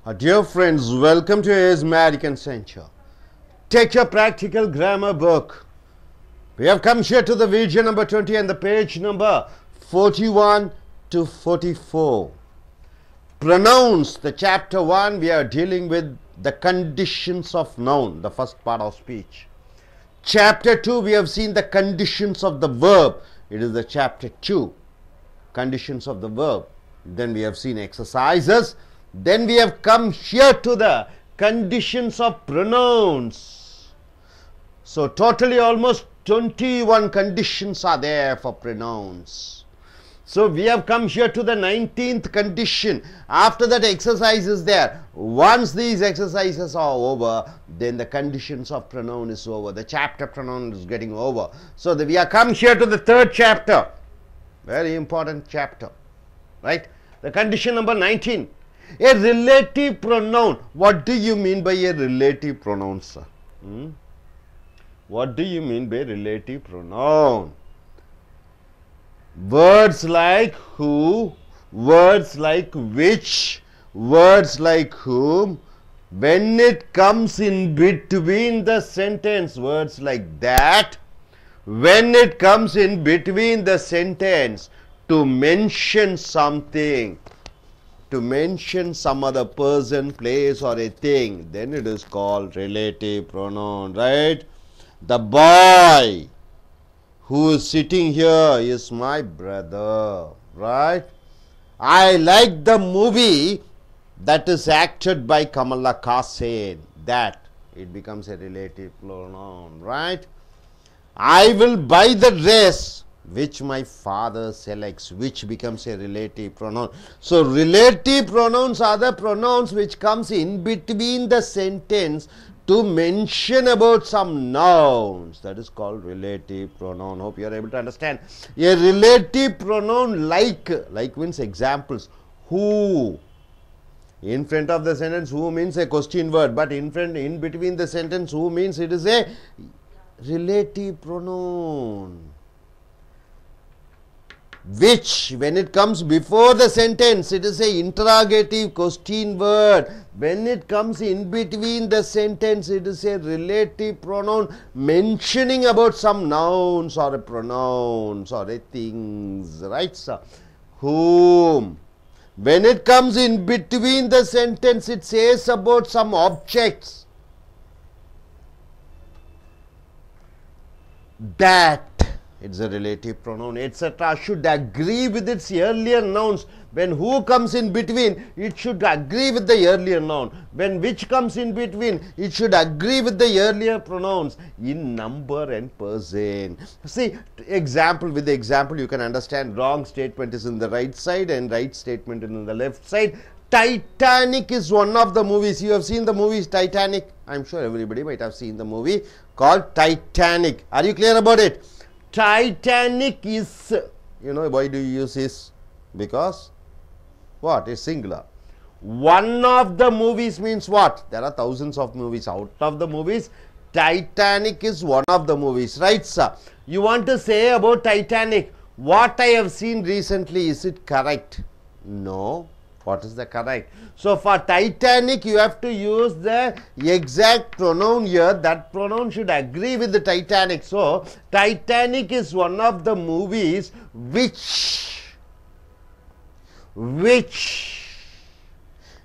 Dear friends, welcome to AS American Center. Take your practical grammar book. We have come here to the video number 20 and the page number 41 to 44. Pronouns, the chapter 1, we are dealing with the conditions of noun, the first part of speech. Chapter 2, we have seen the conditions of the verb. It is the chapter 2, conditions of the verb. Then we have seen exercises. Then we have come here to the conditions of pronouns. So totally almost 21 conditions are there for pronouns. So we have come here to the 19th condition. After that exercise is there. Once these exercises are over, then the conditions of pronoun is over. The chapter pronoun is getting over. So we are come here to the third chapter. Very important chapter. Right? The condition number 19. A relative pronoun. What do you mean by a relative pronoun, sir? What do you mean by relative pronoun? Words like who, words like which, words like whom, when it comes in between the sentence, words like that, when it comes in between the sentence to mention something, to mention some other person, place or a thing, then it is called relative pronoun, right? The boy who is sitting here is my brother, right? I like the movie that is acted by Kamala Hassan. That, it becomes a relative pronoun, right? I will buy the dress which my father selects, which becomes a relative pronoun. So relative pronouns are the pronouns which comes in between the sentence to mention about some nouns. That is called relative pronoun. Hope you are able to understand. A relative pronoun like means examples. Who, in front of the sentence who means a question word, but in between the sentence who means it is a relative pronoun. Which, when it comes before the sentence, it is a interrogative question word. When it comes in between the sentence, it is a relative pronoun mentioning about some nouns or a pronouns or a things, right, sir? Whom. When it comes in between the sentence, it says about some objects. That, it's a relative pronoun, etc. should agree with its earlier nouns. When who comes in between, it should agree with the earlier noun. When which comes in between, it should agree with the earlier pronouns in number and person. See, example, with the example you can understand. Wrong statement is in the right side and right statement is in the left side. Titanic is one of the movies. You have seen the movie Titanic. I am sure everybody might have seen the movie called Titanic. Are you clear about it? Titanic is, you know, why do you use is? Because what? It's singular. One of the movies means what? There are thousands of movies. Out of the movies, Titanic is one of the movies, right, sir? You want to say about Titanic, what I have seen recently, is it correct? No. What is the correct? So for Titanic, you have to use the exact pronoun here. That pronoun should agree with the Titanic. So Titanic is one of the movies which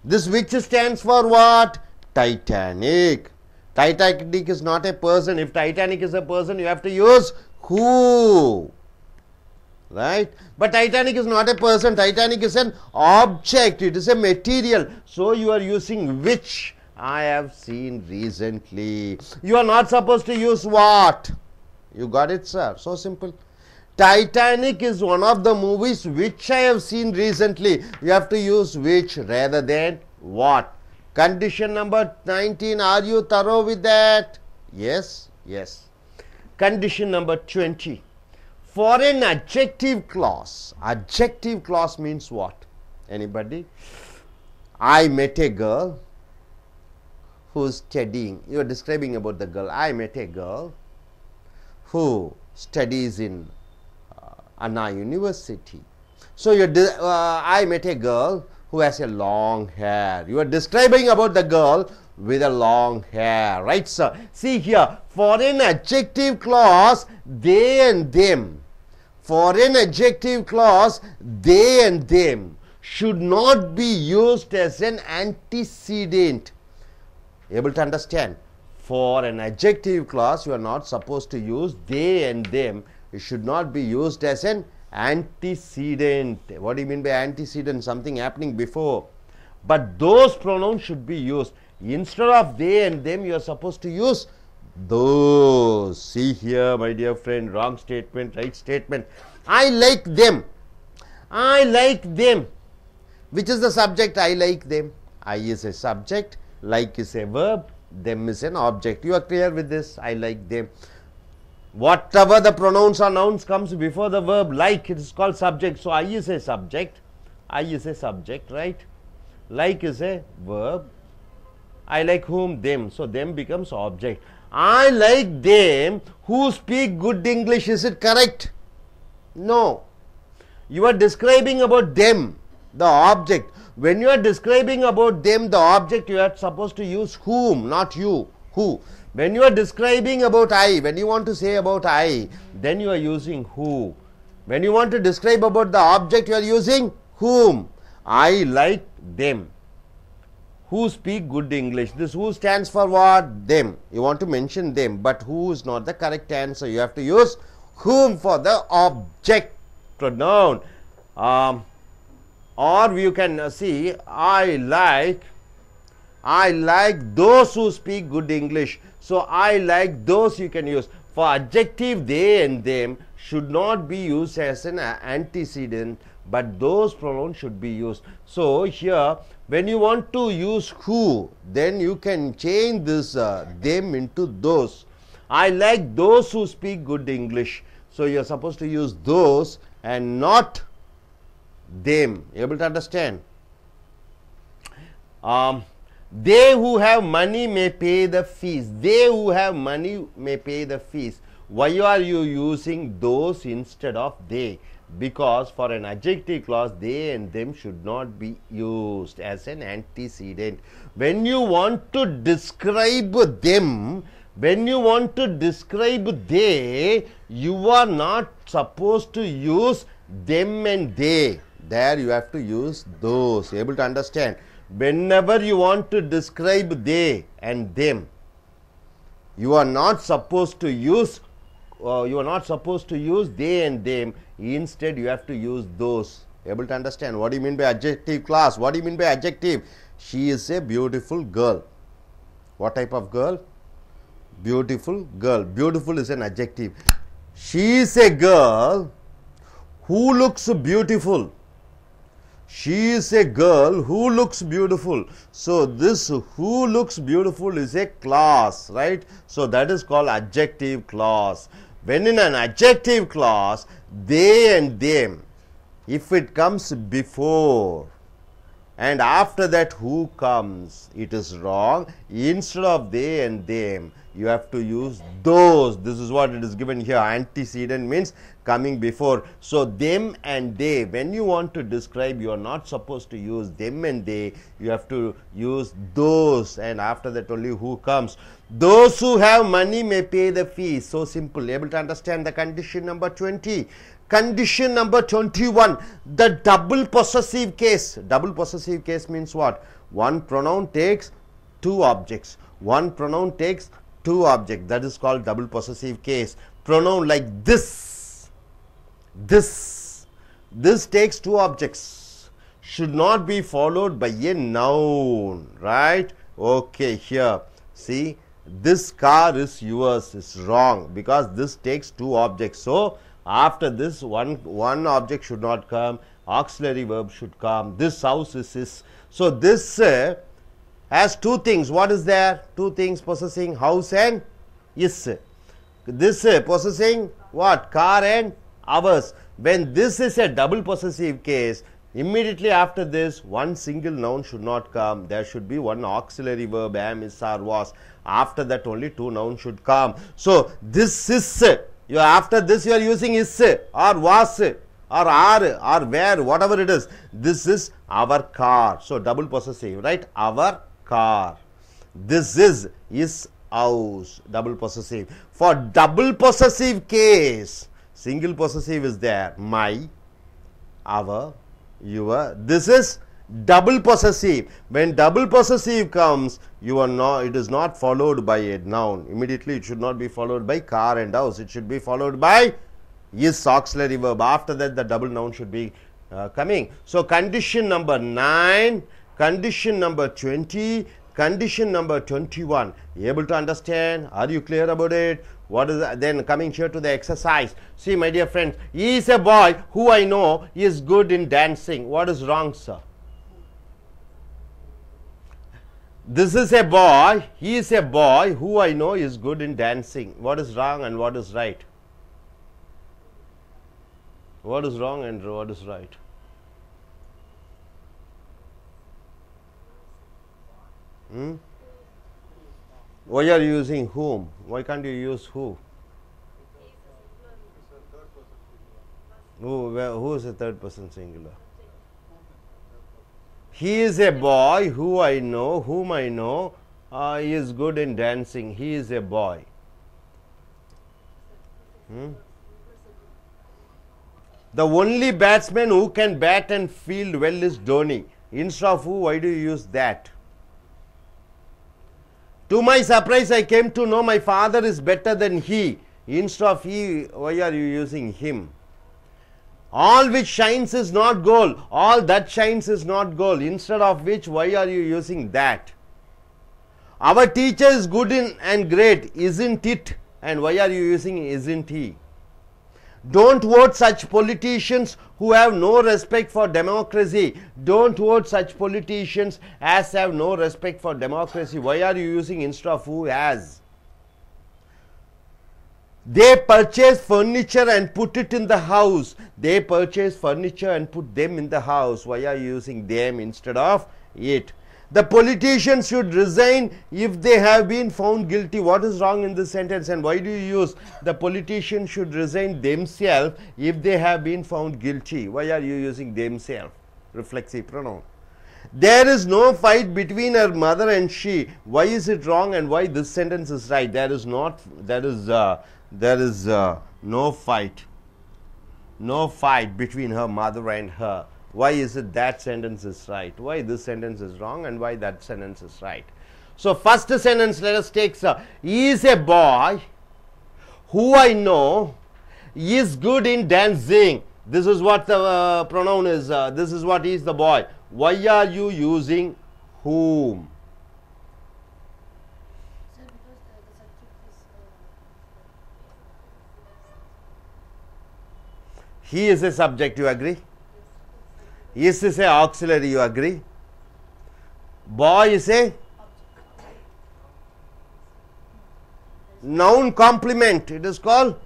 this which stands for what? Titanic. Titanic is not a person. If Titanic is a person, you have to use who. Right? But Titanic is not a person. Titanic is an object. It is a material. So you are using which I have seen recently. You are not supposed to use what. You got it, sir? So simple. Titanic is one of the movies which I have seen recently. You have to use which rather than what. Condition number 19. Are you thorough with that? Yes? Yes. Condition number 20. For an adjective clause means what? Anybody? I met a girl who is studying. You are describing about the girl. I met a girl who studies in Anna University. So I met a girl who has a long hair. You are describing about the girl with a long hair, right, sir? See here, for an adjective clause, they and them. For an adjective clause, they and them should not be used as an antecedent. Able to understand? For an adjective clause, you are not supposed to use they and them. It should not be used as an antecedent. What do you mean by antecedent? Something happening before. But those pronouns should be used. Instead of they and them, you are supposed to use those. See here, my dear friend, wrong statement, right statement. I like them. I like them. Which is the subject? I like them. I is a subject, like is a verb, them is an object. You are clear with this? I like them. Whatever the pronouns or nouns comes before the verb, like, it is called subject. So I is a subject. I is a subject, right? Like is a verb. I like whom? Them. So them becomes object. I like them who speak good English. Is it correct? No. You are describing about them, the object. When you are describing about them, the object, you are supposed to use whom, not you. Who. When you are describing about I, when you want to say about I, then you are using who. When you want to describe about the object, you are using whom. I like them who speak good English. This who stands for what? Them. You want to mention them, but who is not the correct answer. You have to use whom for the object pronoun. Or you can see I like those who speak good English. So I like those you can use. For adjective they and them should not be used as an antecedent, but those pronouns should be used. So here when you want to use who, then you can change this them into those. I like those who speak good English. So you are supposed to use those and not them. Able to understand? They who have money may pay the fees. They who have money may pay the fees. Why are you using those instead of they? Because for an adjective clause, they and them should not be used as an antecedent. When you want to describe them, when you want to describe they, you are not supposed to use them and they. There you have to use those. Able to understand? Whenever you want to describe they and them, you are not supposed to use they and them. Instead you have to use those. Able to understand? What do you mean by adjective class? What do you mean by adjective? She is a beautiful girl. What type of girl? Beautiful girl. Beautiful is an adjective. She is a girl who looks beautiful. She is a girl who looks beautiful. So this who looks beautiful is a clause, right? So that is called adjective clause. When in an adjective clause, they and them, if it comes before and after that who comes, it is wrong. Instead of they and them, you have to use those. This is what it is given here. Antecedent means coming before. So them and they, when you want to describe, you are not supposed to use them and they. You have to use those, and after that only who comes. Those who have money may pay the fees. So simple. Able to understand the condition number 20. Condition number 21, the double possessive case. Double possessive case means what? One pronoun takes two objects. One pronoun takes two objects. That is called double possessive case. Pronoun like this, this takes two objects. Should not be followed by a noun, right? Okay, here, see, this car is yours is wrong because this takes two objects. So after this, one object should not come, auxiliary verb should come. This house is his. So this has two things. What is there? Two things possessing house and is. This possessing what? Car and ours. When this is a double possessive case, immediately after this, one single noun should not come. There should be one auxiliary verb, am, is, are, was. After that only two nouns should come. So this is, after this you are using is or was or are or where, whatever it is. This is our car. So double possessive, right? Our car. This is house. Double possessive. For double possessive case, single possessive is there. My, our, your. This is double possessive. When double possessive comes, you are not, it is not followed by a noun. Immediately it should not be followed by car and house. It should be followed by is auxiliary verb. After that, the double noun should be coming. So condition number 9, condition number 20, condition number 21. Able to understand? Are you clear about it? What is that? Then coming here to the exercise. See, my dear friends, he is a boy who I know is good in dancing. What is wrong, sir? This is a boy. He is a boy who I know is good in dancing. What is wrong and what is right? What is wrong and what is right? Why are you using whom? Why can't you use who? Who is a third person singular? He is a boy who I know, whom I know, is good in dancing. He is a boy. The only batsman who can bat and field well is Dhoni. Instead of who, why do you use that? To my surprise, I came to know my father is better than he. Instead of he, why are you using him? All which shines is not gold. All that shines is not gold. Instead of which, why are you using that? Our teacher is good in and great, isn't it? And why are you using isn't he? Don't vote such politicians who have no respect for democracy. Don't vote such politicians as have no respect for democracy. Why are you using instead of who has? They purchase furniture and put it in the house. They purchase furniture and put them in the house. Why are you using them instead of it? The politicians should resign if they have been found guilty. What is wrong in this sentence and why do you use the politicians should resign themselves if they have been found guilty? Why are you using themselves? Reflexive pronoun. There is no fight between her mother and she. Why is it wrong and why this sentence is right? There is no fight. No fight between her mother and her. Why is it that sentence is right? Why this sentence is wrong and why that sentence is right? So first sentence, let us take, sir. He is a boy who I know is good in dancing. This is what the pronoun is. This is what is the boy. Why are you using whom? Sir, because the subject is He is a subject, you agree? Is a auxiliary, you agree? Boy is a noun complement. It is called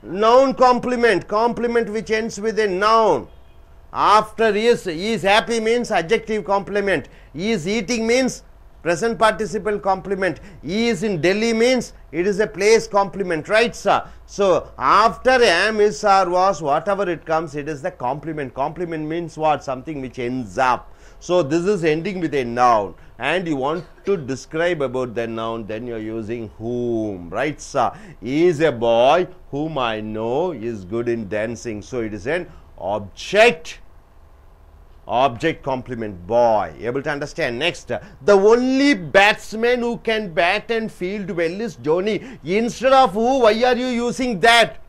noun complement. Complement which ends with a noun. After is happy means adjective complement. Is eating means present participle complement. Is in Delhi means it is a place complement, right, sir? So after am, is, or was, whatever it comes, it is the complement. Complement means what? Something which ends up. So this is ending with a noun and you want to describe about the noun, then you are using whom, right, sir? He is a boy whom I know is good in dancing. So it is an object complement, boy. Able to understand? Next, the only batsman who can bat and field well is Dhoni. Instead of who, why are you using that?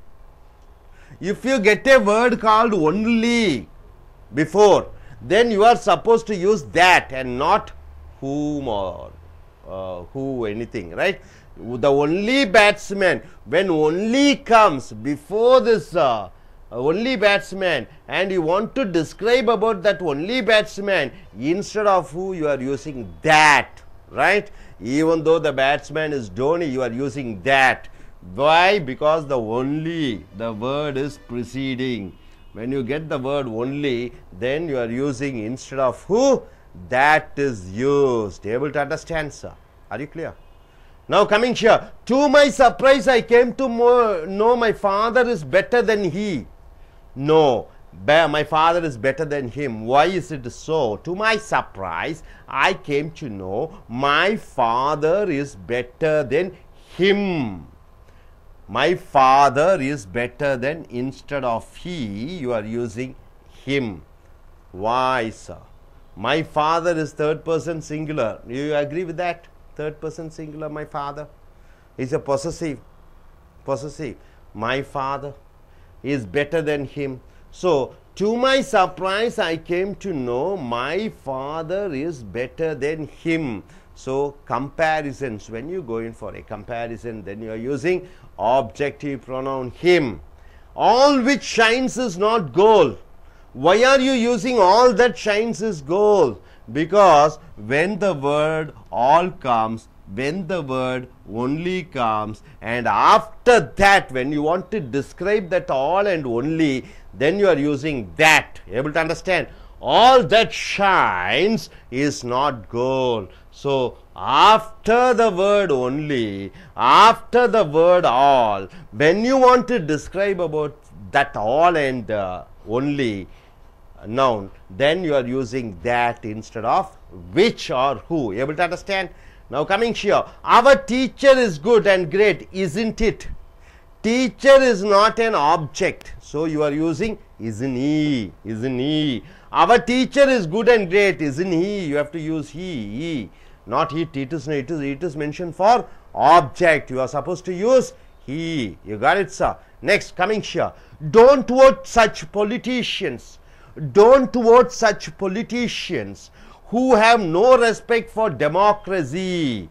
If you get a word called only before, then you are supposed to use that and not whom or who, anything, right? The only batsman, when only comes before this only batsman and you want to describe about that only batsman, instead of who you are using that, right? Even though the batsman is Dhoni, you are using that. Why? Because the only, the word is preceding. When you get the word only, then you are using instead of who, that is used. Able to understand, sir? Are you clear? Now coming here, to my surprise I came to know my father is better than he. No, My father is better than him. Why is it so? To my surprise, I came to know my father is better than him. My father is better than, instead of he, you are using him. Why, sir? My father is third person singular. Do you agree with that? Third person singular, my father is a possessive. Possessive. My father is better than him. So, to my surprise, I came to know my father is better than him. So, comparisons, when you go in for a comparison, then you are using objective pronoun him. All which shines is not gold. Why are you using all that shines is gold? Because when the word all comes, when the word only comes, and after that, when you want to describe that all and only, then you are using that. Able to understand? All that shines is not gold. So, after the word only, after the word all, when you want to describe about that all and only noun, then you are using that instead of which or who. Able to understand? Now coming here, our teacher is good and great, isn't it? Teacher is not an object, so you are using isn't he, isn't he. Our teacher is good and great, isn't he? You have to use he, not it. It is mentioned for object. You are supposed to use he. You got it, sir? Next, coming here, don't vote such politicians. Don't vote such politicians who have no respect for democracy.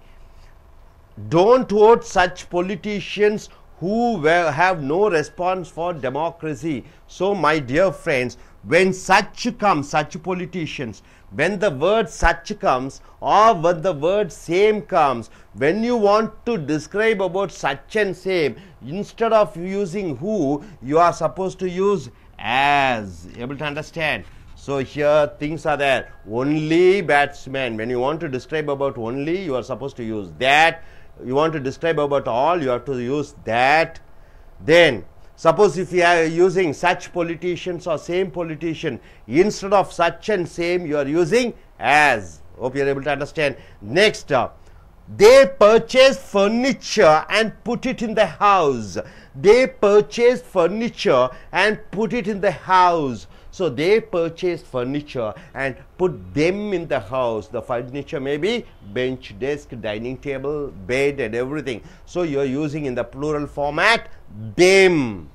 Don't vote such politicians who have no response for democracy. So, my dear friends, when such comes, such politicians, when the word such comes, or when the word same comes, when you want to describe about such and same, instead of using who, you are supposed to use as. Able to understand? So, here things are there. Only batsman. When you want to describe about only, you are supposed to use that. You want to describe about all, you have to use that. Then, suppose if you are using such politicians or same politician, instead of such and same, you are using as. Hope you are able to understand. Next, they purchased furniture and put it in the house. They purchased furniture and put it in the house. So, they purchased furniture and put them in the house. The furniture may be bench, desk, dining table, bed and everything. So, you are using in the plural format them.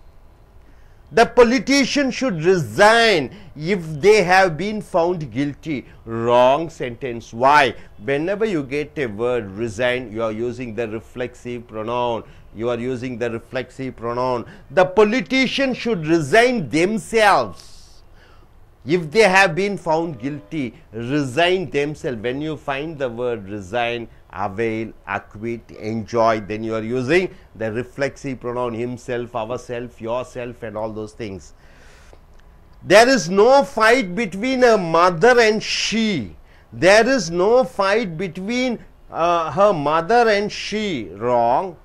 The politician should resign if they have been found guilty. Wrong sentence. Why? Whenever you get a word resign, you are using the reflexive pronoun. You are using the reflexive pronoun. The politician should resign themselves. If they have been found guilty, resign themselves. When you find the word resign, avail, acquit, enjoy, then you are using the reflexive pronoun himself, ourself, yourself and all those things. There is no fight between a mother and she. There is no fight between her mother and she. Wrong.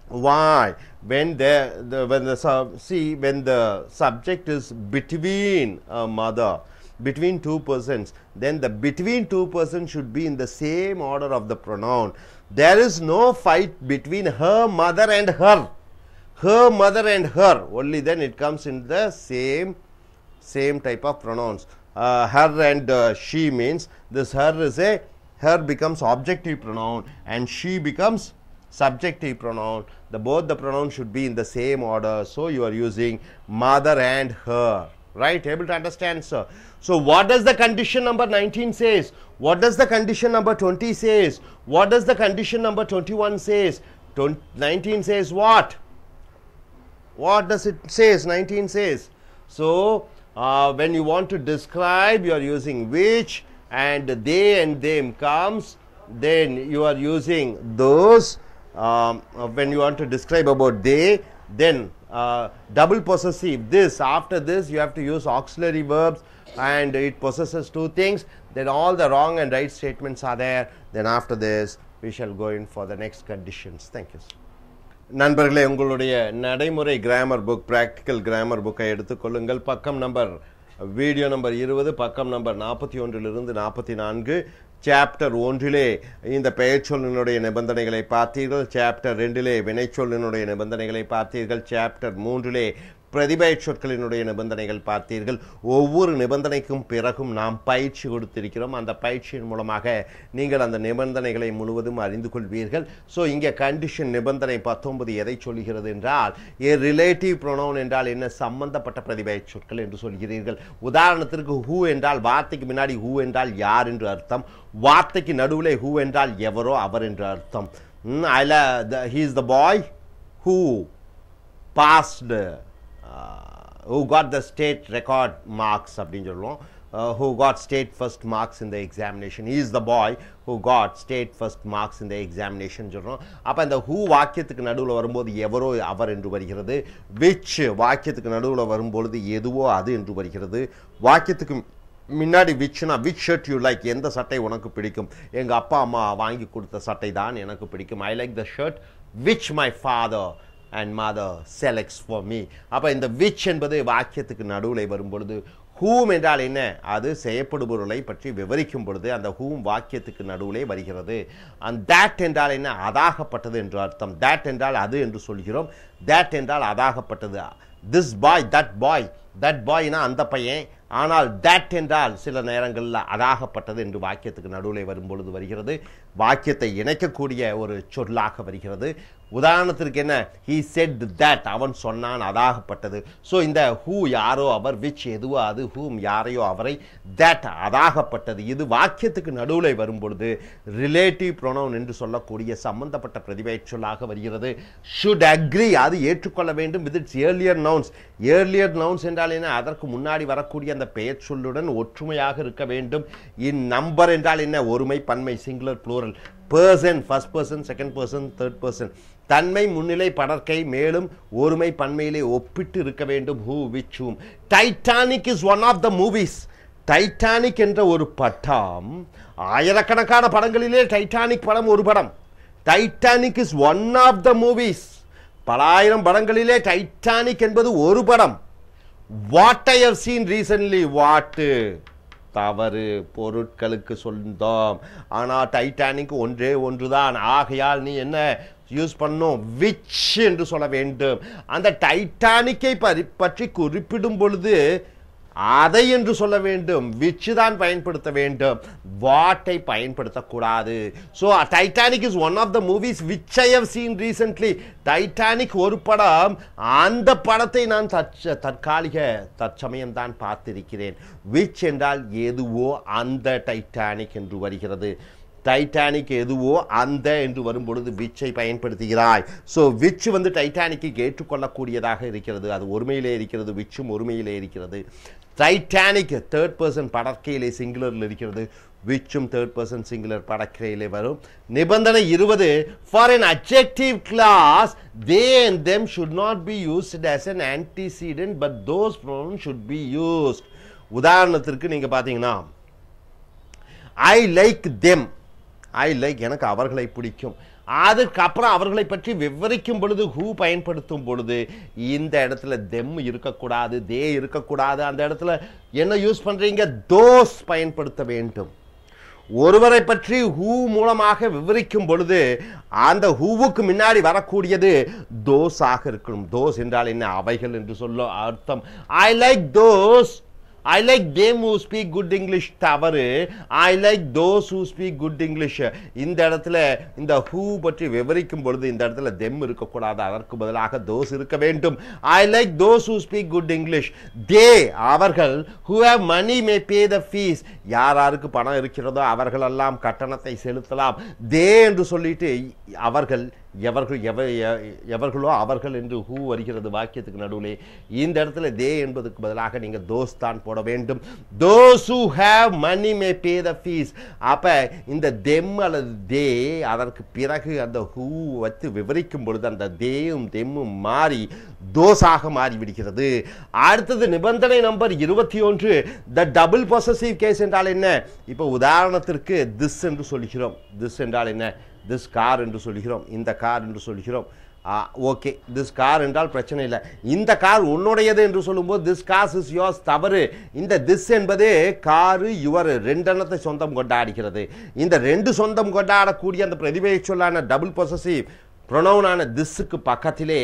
Why? When the subject is between a mother, between two persons, then the between two persons should be in the same order of the pronoun. There is no fight between her mother and her. Her mother and her. Only then it comes in the same type of pronouns. Her and she means this her becomes objective pronoun and she becomes subjective pronoun. Both the pronouns should be in the same order. So, you are using mother and her. Right? Able to understand, sir? So, what does the condition number 19 says? What does the condition number 20 says? What does the condition number 21 says? 19 says what? What does it says? 19 says. So, when you want to describe, you are using which, and they and them comes, then you are using those. When you want to describe about they, then double possessive, this, after this you have to use auxiliary verbs and it possesses two things. Then all the wrong and right statements are there. Then after this we shall go in for the next conditions. Thank you. நண்பர்களே, உங்களுடைய நடைமுறை grammar book, practical grammar புக்கை எடுத்துக்கொள்ளுங்கள். பக்கம் number video number 20, பக்கம் number 41 44, chapter 1 இந்த பெயர்ச்சொல்லினுடைய நிபந்தனைகளை பார்த்தீர்கள். சாப்டர் 2 வினைச்சொல்லினுடைய நிபந்தனைகளை பார்த்தீர்கள். சாப்டர் 3 பிரதிபெயர் சொற்களினுடைய நிபந்தனைகள் பார்த்தீர்கள். ஒவ்வொரு நிபந்தனைக்கும் பிறகும் நாம் பயிற்சி கொடுத்திருக்கிறோம். அந்த பயிற்சியின் மூலமாக நீங்கள் அந்த நிபந்தனைகளை முழுவதும் அறிந்து கொள்வீர்கள். ஸோ இங்கே கண்டிஷன் நிபந்தனை 19 எதை சொல்கிறது என்றால், ஏ ரிலேட்டிவ் ப்ரொனவுன் என்றால் என்ன, சம்பந்தப்பட்ட பிரதிபெயர் சொற்கள் என்று சொல்கிறீர்கள். உதாரணத்திற்கு ஹூ என்றால் வார்த்தைக்கு முன்னாடி ஹூ என்றால் யார் என்று அர்த்தம், வார்த்தைக்கு நடுவில் ஹூ என்றால் எவரோ அவர் என்று அர்த்தம். he is the boy who passed who got the state record marks அப்படின்னு சொல்லுவோம். Who got state first marks in the examination. He is the boy who got state first marks in the examination சொல்றோம். அப்போ இந்த who வாக்கியத்துக்கு நடுவில் வரும்போது எவரோ அவர் என்று வருகிறது. which வாக்கியத்துக்கு நடுவில் வரும்பொழுது எதுவோ அது என்று வருகிறது. வாக்கியத்துக்கு முன்னாடி விச்னா விச் ஷர்ட் யூ லைக், எந்த சட்டை உனக்கு பிடிக்கும், எங்கள் அப்பா அம்மா வாங்கி கொடுத்த சட்டை தான் எனக்கு பிடிக்கும். I like the shirt which my father and mother selects for me. அப்போ இந்த which என்பது வாக்கியத்துக்கு நடுவில் வரும்பொழுது, whom என்றால் என்ன, அது செய்யப்படுபொருளை பற்றி விவரிக்கும் பொழுது அந்த whom வாக்கியத்துக்கு நடுவிலே வருகிறது. and that என்றால் என்ன, அதாகப்பட்டது என்று அர்த்தம். that என்றால் அது என்று சொல்கிறோம். that என்றால் அதாகப்பட்டது. this boy, that boyனா அந்த பையன். ஆனால் that என்றால் சில நேரங்களில் அதாகப்பட்டது என்று வாக்கியத்துக்கு நடுவில் வரும்பொழுது வருகிறது. வாக்கியத்தை இணைக்கக்கூடிய ஒரு சொல்லாக வருகிறது. உதாரணத்திற்கு என்ன, he said that, அவன் சொன்னான், அதாகப்பட்டது. ஸோ இந்த who யாரோ அவர், which எதுவோ அது, whom யாரையோ அவரை, that அதாகப்பட்டது. இது வாக்கியத்துக்கு நடுவில் வரும்பொழுது ரிலேட்டிவ் ப்ரொனவுன் என்று சொல்லக்கூடிய சம்பந்தப்பட்ட பிரதிபெயர் சொல்லாக வருகிறது. should agree, அது ஏற்றுக்கொள்ள வேண்டும் with its earlier nouns. earlier nouns என்றால் என்ன, அதற்கு முன்னாடி வரக்கூடிய அந்த பெயர் சொல்லுடன் ஒற்றுமையாக இருக்க வேண்டும். இன் நம்பர் என்றால் என்ன, ஒருமை, பன்மை, singular, plural. Person, first person, second person, third person. தன்மை, முன்னிலை, படற்கை, மேலும் ஒருமை பன்மையிலே ஒப்பிட்டு இருக்க வேண்டும். who, which, whom. Titanic is one of the movies. Titanic என்ற ஒரு படம், ஆயிரக்கணக்கான படங்களிலே டைட்டானிக் படம் ஒரு படம். Titanic is one of the movies. பல ஆயிரம் படங்களிலே டைட்டானிக் என்பது ஒரு படம். What I have seen recently, what தவறு, பொருட்களுக்கு சொந்தம். ஆனால் டைட்டானிக் ஒன்றே ஒன்றுதான். ஆகையால் நீ என்ன யூஸ் பண்ணும், விச் என்று சொல்ல வேண்டும். அந்த டைட்டானிக்கை பற்றி குறிப்பிடும் பொழுது அதை என்று சொல்ல வேண்டும், விச் தான் பயன்படுத்த வேண்டும், வாட்டை பயன்படுத்தக்கூடாது. So Titanic is one of the movies which I have seen recently. Titanic ஒரு படம், அந்த படத்தை நான் தற்சமயம் தான் பார்த்திருக்கிறேன். விச் என்றால் எதுவோ அந்த டைட்டானிக் என்று வருகிறது. டைட்டானிக் எதுவோ அந்த என்று வரும்பொழுது விச்சை பயன்படுத்துகிறாய். ஸோ விச் வந்து டைட்டானிக்கு ஏற்றுக்கொள்ளக்கூடியதாக இருக்கிறது. அது ஒருமையிலே இருக்கிறது, விச்சும் ஒருமையிலே இருக்கிறது. டைட்டானிக் தேர்ட் பர்சன் படற்கையிலே சிங்குலரில் இருக்கிறது, விச்சும் தேர்ட் பர்சன் சிங்குலர் படற்கையிலே வரும். நிபந்தனை 20, for an adjective class they and them should not be used as an antecedent but those pronouns should be used. உதாரணத்திற்கு நீங்க பார்த்தீங்கன்னா, I like them, I like எனக்கு அவர்களை பிடிக்கும். அதுக்கப்புறம் அவர்களை பற்றி விவரிக்கும் பொழுது ஹூ பயன்படுத்தும் பொழுது இந்த இடத்துல தெம் இருக்கக்கூடாது, தே இருக்கக்கூடாது. அந்த இடத்துல என்ன யூஸ் பண்றீங்க, தோஸ் பயன்படுத்த வேண்டும். ஒருவரை பற்றி ஹூ மூலமாக விவரிக்கும் பொழுது அந்த ஹூவுக்கு முன்னாடி வரக்கூடியது தோஸாக இருக்கணும். தோஸ் என்றால் என்ன, அவைகள் என்று சொல்ல அர்த்தம். I like those, I like them who speak good English தவறு. I like those who speak good English. இந்த இடத்துல இந்த who பற்றி விவரிக்கும் பொழுது இந்த இடத்துல them இருக்கக்கூடாது, அதற்கு பதிலாக those இருக்க வேண்டும். I like those who speak good English. They அவர்கள், who have money may pay the fees. யாருக்கு பணம் இருக்கிறதோ அவர்கள் எல்லாம் கட்டணத்தை செலுத்தலாம். they என்று சொல்லிட்டு அவர்கள், எவர்களோ அவர்கள் என்று ஹூ வருகிறது வாக்கியத்துக்கு நடுவிலே. இந்த இடத்துல தே என்பதுக்கு பதிலாக நீங்க தோஸ் தான் போட வேண்டும். those who have money may pay the fees. அப்ப இந்த them அல்லது தே அதற்கு பிறகு அந்த ஹூ வச்சு விவரிக்கும் பொழுது அந்த தேயும் தெம்மும் மாறி தோஸாக மாறிவிடுகிறது. அடுத்தது நிபந்தனை number 21, the double possessive case என்றால் என்ன. இப்போ உதாரணத்திற்கு this என்று சொல்கிறோம். this என்றால் என்ன, this கார் என்று சொல்கிறோம், இந்த கார் என்று சொல்கிறோம். ஓகே திஸ் கார் என்றால் பிரச்சனை இல்லை. இந்த கார் உன்னுடையது என்று சொல்லும்போது திஸ் கார் இஸ் யோர்ஸ் தவறு. இந்த திஸ் என்பது காரு யுவர் ரெண்டெண்ணத்தை சொந்தம் கொண்டாடுகிறது. இந்த ரெண்டு சொந்தம் கொண்டாடக்கூடிய அந்த பிரதிபெயர் சொல்லான டபுள் பொசசிவ் ப்ரொனவுனான திஸ்ஸுக்கு பக்கத்திலே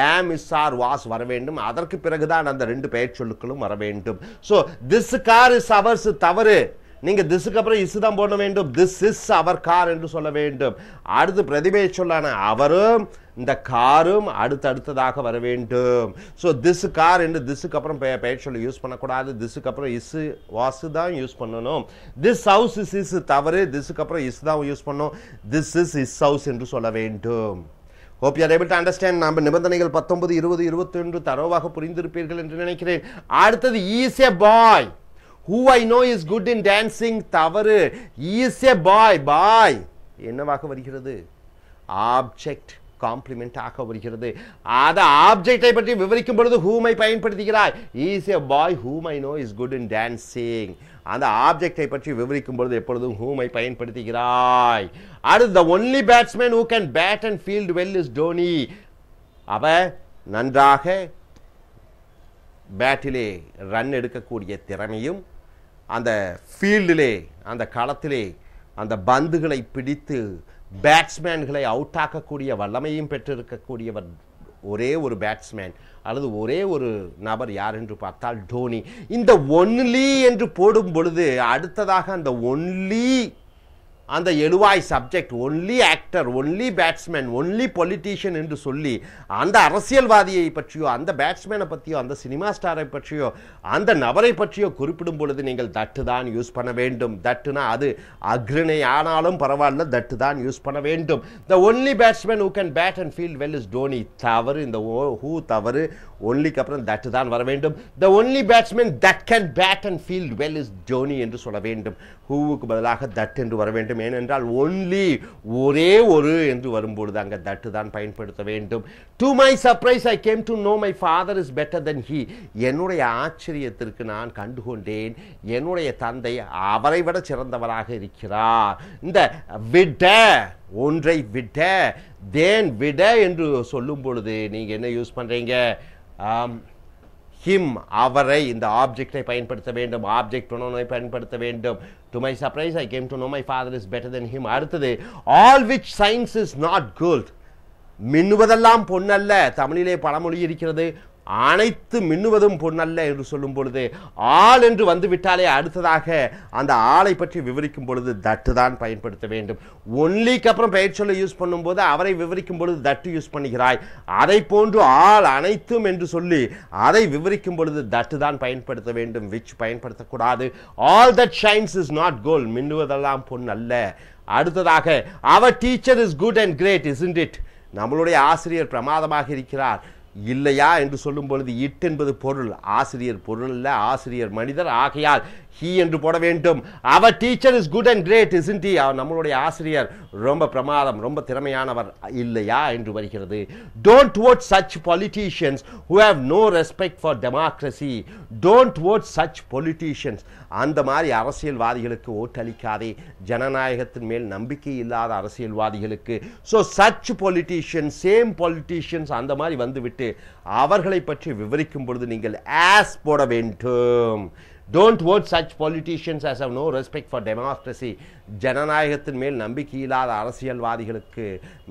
ஆம் இஸ் ஆர் வாஸ் வர வேண்டும். அதற்கு பிறகுதான் அந்த ரெண்டு பெயர் சொல்லுக்களும் வர வேண்டும். So this car is hours தவறு. நீங்கள் திஸ்ஸுக்கு அப்புறம் இஸ் தான் போட வேண்டும். திஸ் இஸ் அவர் கார் என்று சொல்ல வேண்டும். அடுத்து பிரதிபெயர் சொல்லான அவரும் இந்த காரும் அடுத்ததாக வர வேண்டும். ஸோ திஸ் கார் என்று திஸ்ஸுக்கு அப்புறம் பெயர் சொல்லி யூஸ் பண்ணக்கூடாது. திஸ்ஸுக்கு அப்புறம் இஸ் வாஸ் தான் யூஸ் பண்ணணும். திஸ் ஹவுஸ் இஸ் தவறு. திஸ்ஸுக்கு அப்புறம் இஸ் தான் யூஸ் பண்ணணும். திஸ் இஸ் இஸ் ஹவுஸ் என்று சொல்ல வேண்டும். Hope you are able to understand. நம்ம நிபந்தனைகள் 19, 20, 21 தரோவாக புரிந்திருப்பீர்கள் என்று நினைக்கிறேன். அடுத்தது is a boy who I know is good in dancing தவறு. is a boy boy என்னவாக வருகிறது? ஆப்ஜெக்ட் காம்ப்ளிமெண்ட் ஆக வருகிறது. அத ஆப்ஜெக்டை பற்றி விவரிக்கும் பொழுது whom I பயன்படுத்துகிறாய். is a boy whom I know is good in dancing. அந்த ஆப்ஜெக்டை பற்றி விவரிக்கும் பொழுது எப்பொழுதும் whom ஐ பயன்படுத்துகிறாய். அடுத்து the only batsman who can bat and field well is Dhoni. அவ நன்றாக பேட்டிலே ரன் எடுக்கக்கூடிய திறமையும் அந்த ஃபீல்டிலே அந்த களத்திலே அந்த பந்துகளை பிடித்து பேட்ஸ்மேன்களை அவுட் ஆக்கக்கூடிய வல்லமையும் பெற்றிருக்கக்கூடியவர் ஒரே ஒரு பேட்ஸ்மேன் அல்லது ஒரே ஒரு நபர் யார் என்று பார்த்தால் டோனி. இந்த ஒன்லி என்று போடும் பொழுது அடுத்ததாக அந்த ஒன்லி அந்த எழுவாய் subject only actor only batsman only politician என்று சொல்லி அந்த அரசியல்வாதியை பற்றியோ அந்த பேட்ஸ்மேனை பற்றியோ அந்த சினிமா ஸ்டாரை பற்றியோ அந்த நபரை பற்றியோ குறிப்பிடும் பொழுது நீங்கள் தட்டு தான் யூஸ் பண்ண வேண்டும். தட்டுனா அது அக்ரணை ஆனாலும் பரவாயில்ல, தட்டு தான் யூஸ் பண்ண வேண்டும். The only batsman who can bat and field well is Dhoni தவறு. இந்த ஹூ தவறு. ஒன்லிக்கு அப்புறம் தட்டு தான் வர வேண்டும். The only batsman that can bat and field well is Dhoni என்று சொல்ல வேண்டும். ஹூவுக்கு பதிலாக தட் என்று வர வேண்டும். ஏனென்றால் ஒன்லி ஒரே ஒரு என்று வரும்பொழுது அங்கே தட்டு தான் பயன்படுத்த வேண்டும். To my surprise I came to know my father is better then he. என்னுடைய ஆச்சரியத்திற்கு நான் கண்டுகொண்டேன் என்னுடைய தந்தை அவரை விட சிறந்தவராக இருக்கிறார். இந்த விட ஒன்றை விட தேன் விட என்று சொல்லும் பொழுது நீங்க என்ன யூஸ் பண்றீங்க? him அவரை இந்த ஆப்ஜெக்டை பயன்படுத்த வேண்டும். ஆப்ஜெக்ட் ப்ரொனவுனை பயன்படுத்த வேண்டும். to my surprise I came to know my father is better than him. அடுத்தது all which science is not good. மின்னுவதெல்லாம் பொன்னல்ல. தமிழிலே பழமொழி இருக்கிறது, அனைத்து மின்னுவதும் பொன்னல்ல என்று சொல்லும் பொழுது ஆள் என்று வந்து விட்டாலே அடுத்ததாக அந்த ஆளை பற்றி விவரிக்கும் பொழுது தட்டு தான் பயன்படுத்த வேண்டும். ஒன்லிக்கு அப்புறம் பெயர் சொல்ல யூஸ் பண்ணும் போது அவரை விவரிக்கும் பொழுது தட்டு யூஸ் பண்ணுகிறாய். அதை போன்று ஆள் அனைத்தும் என்று சொல்லி அதை விவரிக்கும் பொழுது தட்டு தான் பயன்படுத்த வேண்டும். விச் பயன்படுத்தக்கூடாது. All that shines is not gold. மின்னுவதெல்லாம் பொன்னல்ல. அடுத்ததாக அவர் teacher is good and great isn't it. நம்மளுடைய ஆசிரியர் பிரமாதமாக இருக்கிறார் இல்லையா என்று சொல்லும் பொழுது இட் என்பது பொருள். ஆசிரியர் பொருள் அல்ல, ஆசிரியர் மனிதர். ஆகையால் ஹி என்று போட வேண்டும். அவர் teacher is good and great isn't he. நம்மளுடைய ஆசிரியர் ரொம்ப பிரமாதம் ரொம்ப திறமையானவர் இல்லையா என்று வருகிறது. Don't vote such politicians who have no respect for democracy. Don't vote such politicians. அந்த மாதிரி அரசியல்வாதிகளுக்கு ஓட்டளிக்காதே. ஜனநாயகத்தின் மேல் நம்பிக்கை இல்லாத அரசியல்வாதிகளுக்கு. So such politicians same politicians அந்த மாதிரி வந்துவிட்டு அவர்களை பற்றி விவரிக்கும் பொழுது நீங்கள் ஆஸ் போட வேண்டும். Don't vote such politicians as have no respect for democracy. ஜனநாயகத்தின் மேல் நம்பிக்கை இல்லாத அரசியல்வாதிகளுக்கு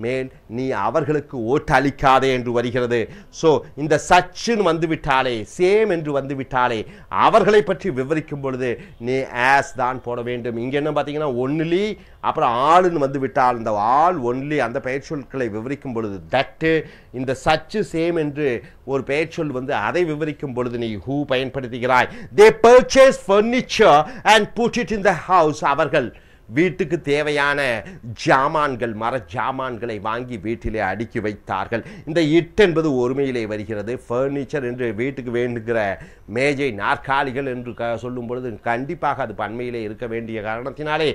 மேல் நீ அவர்களுக்கு ஓட்டளிக்காதே என்று வருகிறது. ஸோ இந்த சச்சுன்னு வந்துவிட்டாலே சேம் என்று வந்துவிட்டாலே அவர்களை பற்றி விவரிக்கும் பொழுது நீ ஆஸ் தான் போட வேண்டும். இங்கே என்ன பார்த்தீங்கன்னா ஒன்லி அப்புறம் ஆளுன்னு வந்து விட்டால் இந்த ஆள் ஒன்லி அந்த பெயர் சொற்களை விவரிக்கும் பொழுது தட்டு. இந்த சச்சு சேம் என்று ஒரு பெயர் சொல் வந்து அதை விவரிக்கும் பொழுது நீ who பயன்படுத்துகிறாய். They purchase furniture and put it in the house. அவர்கள் வீட்டுக்கு தேவையான ஜாமான்கள் மர ஜாமான்களை வாங்கி வீட்டிலே அடுக்கி வைத்தார்கள். இந்த இட் என்பது ஒருமையிலே வருகிறது. ஃபர்னிச்சர் என்று வீட்டுக்கு வேண்டுகிற மேஜை நாற்காலிகள் என்று சொல்லும் பொழுது கண்டிப்பாக அது பன்மையிலே இருக்க வேண்டிய காரணத்தினாலே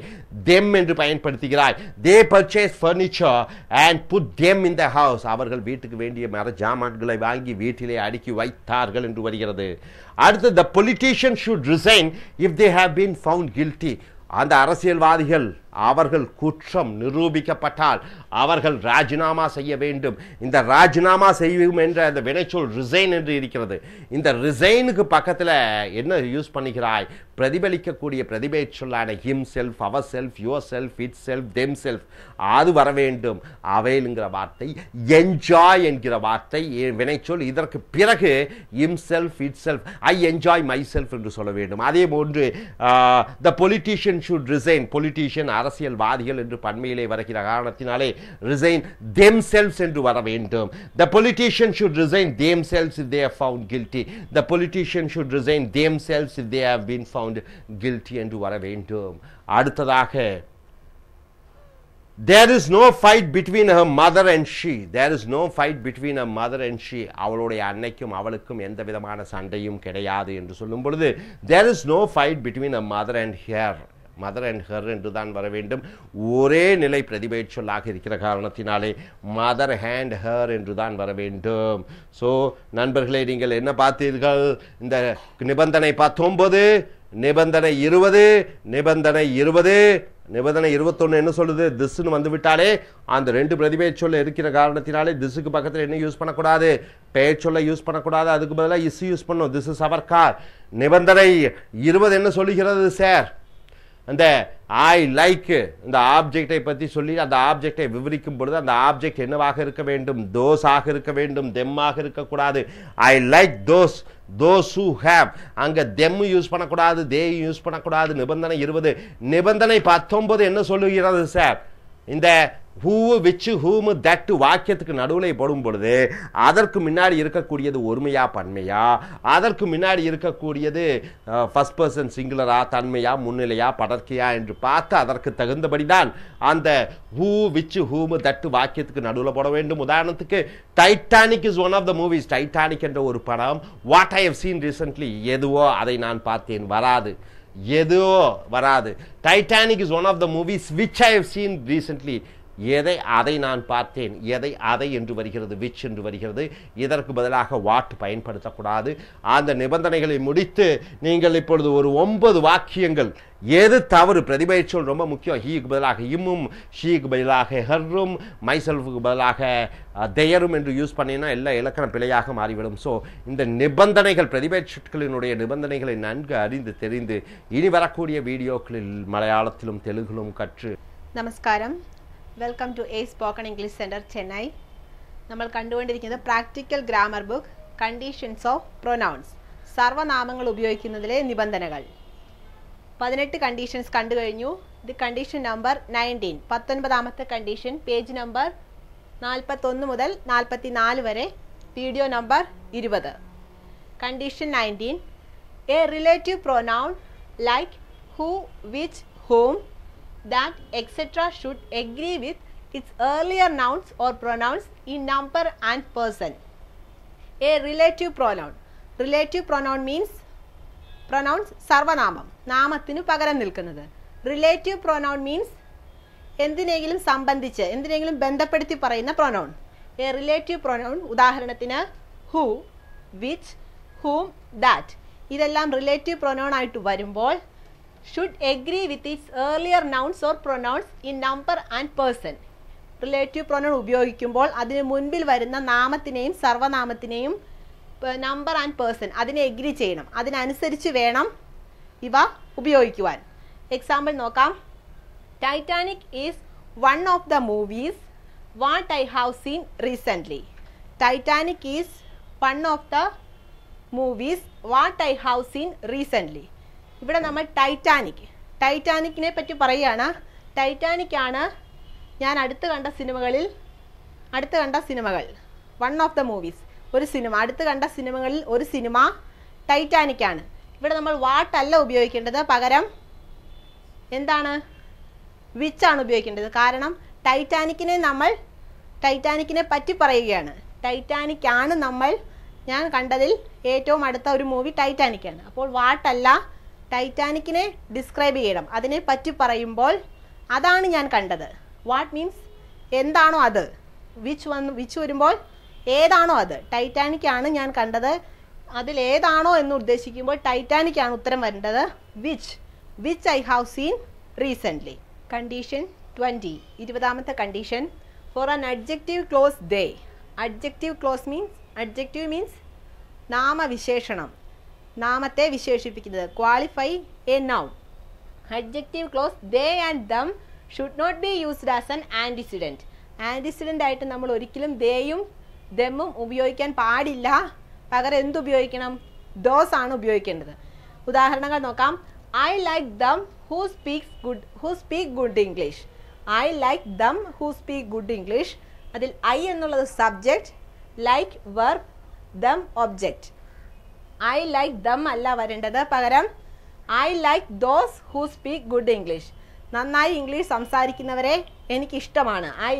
them என்று பயன்படுத்துகிறாய். They purchase furniture and put them in the house. அவர்கள் வீட்டுக்கு வேண்டிய மர ஜாமான்களை வாங்கி வீட்டிலே அடுக்கி வைத்தார்கள் என்று வருகிறது. அடுத்து the politician should resign if they have been found guilty. அந்த அரசியல்வாதிகள் அவர்கள் குற்றம் நிரூபிக்கப்பட்டால் அவர்கள் ராஜினாமா செய்ய வேண்டும். இந்த ராஜினாமா செய்யும் என்ற அந்த வினைச்சொல் ரிசைன் என்று இருக்கிறது. இந்த ரிசைனுக்கு பக்கத்தில் என்ன யூஸ் பண்ணுகிறாய்? பிரதிபலிக்கக்கூடிய பிரதிபெயர் சொல்லான himself, herself, yourself, itself, themself அது வர வேண்டும். அவைல்ங்கிற வார்த்தை, என்ஜாய் என்கிற வார்த்தை வினைச்சொல். இதற்கு பிறகு himself, itself, I enjoy myself என்று சொல்ல வேண்டும். அதே போன்று the politician should resign, politician அரசியல்வாதிகள் என்று பன்மையிலே வருகிற காரணத்தினாலே ரிசைன் தெம் செல்ஃப்ஸ் என்று வர வேண்டும். The politician should resign themselves if they are found guilty. The politician should resign themselves if they have been found guilty என்று வர வேண்டும். அடுத்ததாக there is no fight between her mother and she. There is no fight between her mother and she. அவளுடைய அன்னைக்கும் அவளுக்கும் எந்த விதமான சண்டையும் கிடையாது என்று சொல்லும் பொழுது there is no fight between her mother and her. Mother and her என்று தான் வர வேண்டும். ஒரே நிலை பிரதிபெயர் சொல்லாக இருக்கிற காரணத்தினாலே மதர் ஹேண்ட் ஹர் என்று தான் வர வேண்டும். ஸோ நண்பர்களே, நீங்கள் என்ன பார்த்தீர்கள்? இந்த நிபந்தனை 19, நிபந்தனை 20, நிபந்தனை 20, நிபந்தனை 21 என்ன சொல்லுது? திஸ்ன்னு வந்து விட்டாலே அந்த ரெண்டு பிரதிபெயர் சொல்ல இருக்கிற காரணத்தினாலே திஸ்ஸுக்கு பக்கத்தில் என்ன யூஸ் பண்ணக்கூடாது? பெயர் சொல்ல யூஸ் பண்ணக்கூடாது. அதுக்கு பதிலாக இஸ் யூஸ் பண்ணும். This is our car. நிபந்தனை 20 என்ன சொல்லுகிறது சார்? அந்த ஐ லைக் இந்த ஆப்ஜெக்டை பற்றி சொல்லி அந்த ஆப்ஜெக்டை விவரிக்கும் பொழுது அந்த ஆப்ஜெக்ட் என்னவாக இருக்க வேண்டும்? தோஸ் ஆக இருக்க வேண்டும், தெம்மாக இருக்கக்கூடாது. I like those, those who have, அங்க them யூஸ் பண்ணக்கூடாது, they யூஸ் பண்ணக்கூடாது. நிபந்தனை 20. நிபந்தனை 19 என்ன சொல்லுகிறது சார்? இந்த who, which, whom, that வாக்கியத்துக்கு நடுவில் போடும் பொழுது அதற்கு முன்னாடி இருக்கக்கூடியது ஒருமையா பன்மையா, அதற்கு முன்னாடி இருக்கக்கூடியது ஃபர்ஸ்ட் பர்சன் சிங்குலரா, தன்மையா, முன்னிலையா, படர்க்கையா என்று பார்த்து அதற்கு தகுந்தபடிதான் அந்த who, which, whom, that வாக்கியத்துக்கு நடுவில் போட வேண்டும். உதாரணத்துக்கு Titanic is one of the movies. Titanic என்ற ஒரு படம் what I have seen recently, எதுவோ அதை நான் பார்த்தேன் வராது, எதோ வராது. Titanic is one of the movies which I have seen recently, எதை அதை நான் பார்த்தேன், எதை அதை என்று வருகிறது, விச் என்று வருகிறது. இதற்கு பதிலாக வாட் பயன்படுத்தக்கூடாது. அந்த நிபந்தனைகளை முடித்து நீங்கள் இப்பொழுது ஒரு 9 வாக்கியங்கள் எது தவறு? பிரதிபெயர் சொல் ரொம்ப முக்கியம். ஹீக்கு பதிலாக இம்மும், ஷீக்கு பதிலாக ஹர்ரும், மைசெல்ஃபுக்கு பதிலாக தெயரும் என்று யூஸ் பண்ணினா எல்லா இலக்கண பிழையாக மாறிவிடும். ஸோ இந்த நிபந்தனைகள், பிரதிபெயர் சொற்களினுடைய நிபந்தனைகளை நன்கு அறிந்து தெரிந்து இனி வரக்கூடிய வீடியோக்களில் மலையாளத்திலும் தெலுங்கிலும் கற்று. நமஸ்காரம். Welcome to a spoken English centre Chennai. നമ്മൾ കണ്ടുകൊണ്ടിരിക്കുന്നത് practical grammar book conditions of pronouns, സർവനാമങ്ങൾ ഉപയോഗിക്കുന്നതിലെ നിബന്ധനകൾ. 18 കണ്ടീഷൻസ് കണ്ടു കഴിഞ്ഞു. ഇത് കണ്ടീഷൻ നമ്പർ 19, 19ാമത്തെ കണ്ടീഷൻ, പേജ് നമ്പർ 41 മുതൽ 44 വരെ, video number 20. Condition 19, a relative pronoun like who, which, whom, that, etc. should agree with its earlier nouns or pronouns in number and person. A relative pronoun. Relative pronoun means pronouns സർവനാമം, നാമത്തിനു പകരം നിൽക്കുന്നത്. Relative pronoun means എന്തിനെങ്കിലും സംബന്ധിച്ച്, എന്തിനെങ്കിലും ബന്ധപ്പെടുത്തി പറയുന്ന pronoun. A relative pronoun ഉദാഹരണത്തിന് who, which, whom, that ഇതെല്ലാം relative pronoun ആയിട്ട് വരുമ്പോൾ should agree with its earlier nouns or pronouns in number and person. Relative pronoun ഉപയോഗിക്കുമ്പോൾ അതിന് മുൻപിൽ വരുന്ന നാമത്തിനെയും സർവനാമത്തിനെയും നമ്പർ ആൻഡ് പേഴ്സൺ അതിനെ എഗ്രി ചെയ്യണം. അതിനനുസരിച്ച് വേണം ഇവ ഉപയോഗിക്കുവാൻ. എക്സാമ്പിൾ നോക്കാം. Titanic is one of the movies what I have seen recently. Titanic is one of the movies what I have seen recently. ഇവിടെ നമ്മൾ ടൈറ്റാനിക്കിനെ പറ്റി പറയുകയാണ്. ടൈറ്റാനിക് ആണ് ഞാൻ അടുത്ത് കണ്ട സിനിമകൾ, വൺ ഓഫ് ദ മൂവീസ്, ഒരു സിനിമ, അടുത്ത് കണ്ട സിനിമകളിൽ ഒരു സിനിമ ടൈറ്റാനിക് ആണ്. ഇവിടെ നമ്മൾ വാട്ട് അല്ല ഉപയോഗിക്കേണ്ടത്, പകരം എന്താണ്? വിച്ച് ആണ് ഉപയോഗിക്കേണ്ടത്. കാരണം ടൈറ്റാനിക്കിനെ പറ്റി പറയുകയാണ്. ടൈറ്റാനിക് ആണ് ഞാൻ കണ്ടതിൽ ഏറ്റവും അടുത്ത ഒരു മൂവി ടൈറ്റാനിക് ആണ്. അപ്പോൾ വാട്ടല്ല, ടൈറ്റാനിക്കിനെ ഡിസ്ക്രൈബ് ചെയ്യണം. അതിനെ പറ്റി പറയുമ്പോൾ അതാണ് ഞാൻ കണ്ടത്. വാട്ട് മീൻസ് എന്താണോ അത്. വിച്ച് വരുമ്പോൾ ഏതാണോ അത്. ടൈറ്റാനിക് ആണ് ഞാൻ കണ്ടത്, അതിൽ ഏതാണോ എന്ന് ഉദ്ദേശിക്കുമ്പോൾ ടൈറ്റാനിക് ആണ് ഉത്തരം വരേണ്ടത്. Which I have seen recently. Condition 20 20ാമത്തെ condition for an adjective clause they. Adjective clause means നാമവിശേഷണം, നാമത്തെ വിശേഷിപ്പിക്കുന്നത്. Qualify a noun. Adjective clause they and them should not be used as an antecedent. Antecedent ആയിട്ട് നമ്മൾ ഒരിക്കലും ദേയും ദമ്മും ഉപയോഗിക്കാൻ പാടില്ല. പകരം എന്തുപയോഗിക്കണം? ദോസ് ആണ് ഉപയോഗിക്കേണ്ടത്. ഉദാഹരണങ്ങൾ നോക്കാം. I like dum who speak good English. I like dum who speak good English. അതിൽ ഐ എന്നുള്ളത് subject, like verb, dum object. I like dum അല്ല വരേണ്ടത്, പകരം I like those who speak good English. നന്നായി ഇംഗ്ലീഷ് സംസാരിക്കുന്നവരെ എനിക്കിഷ്ടമാണ്. I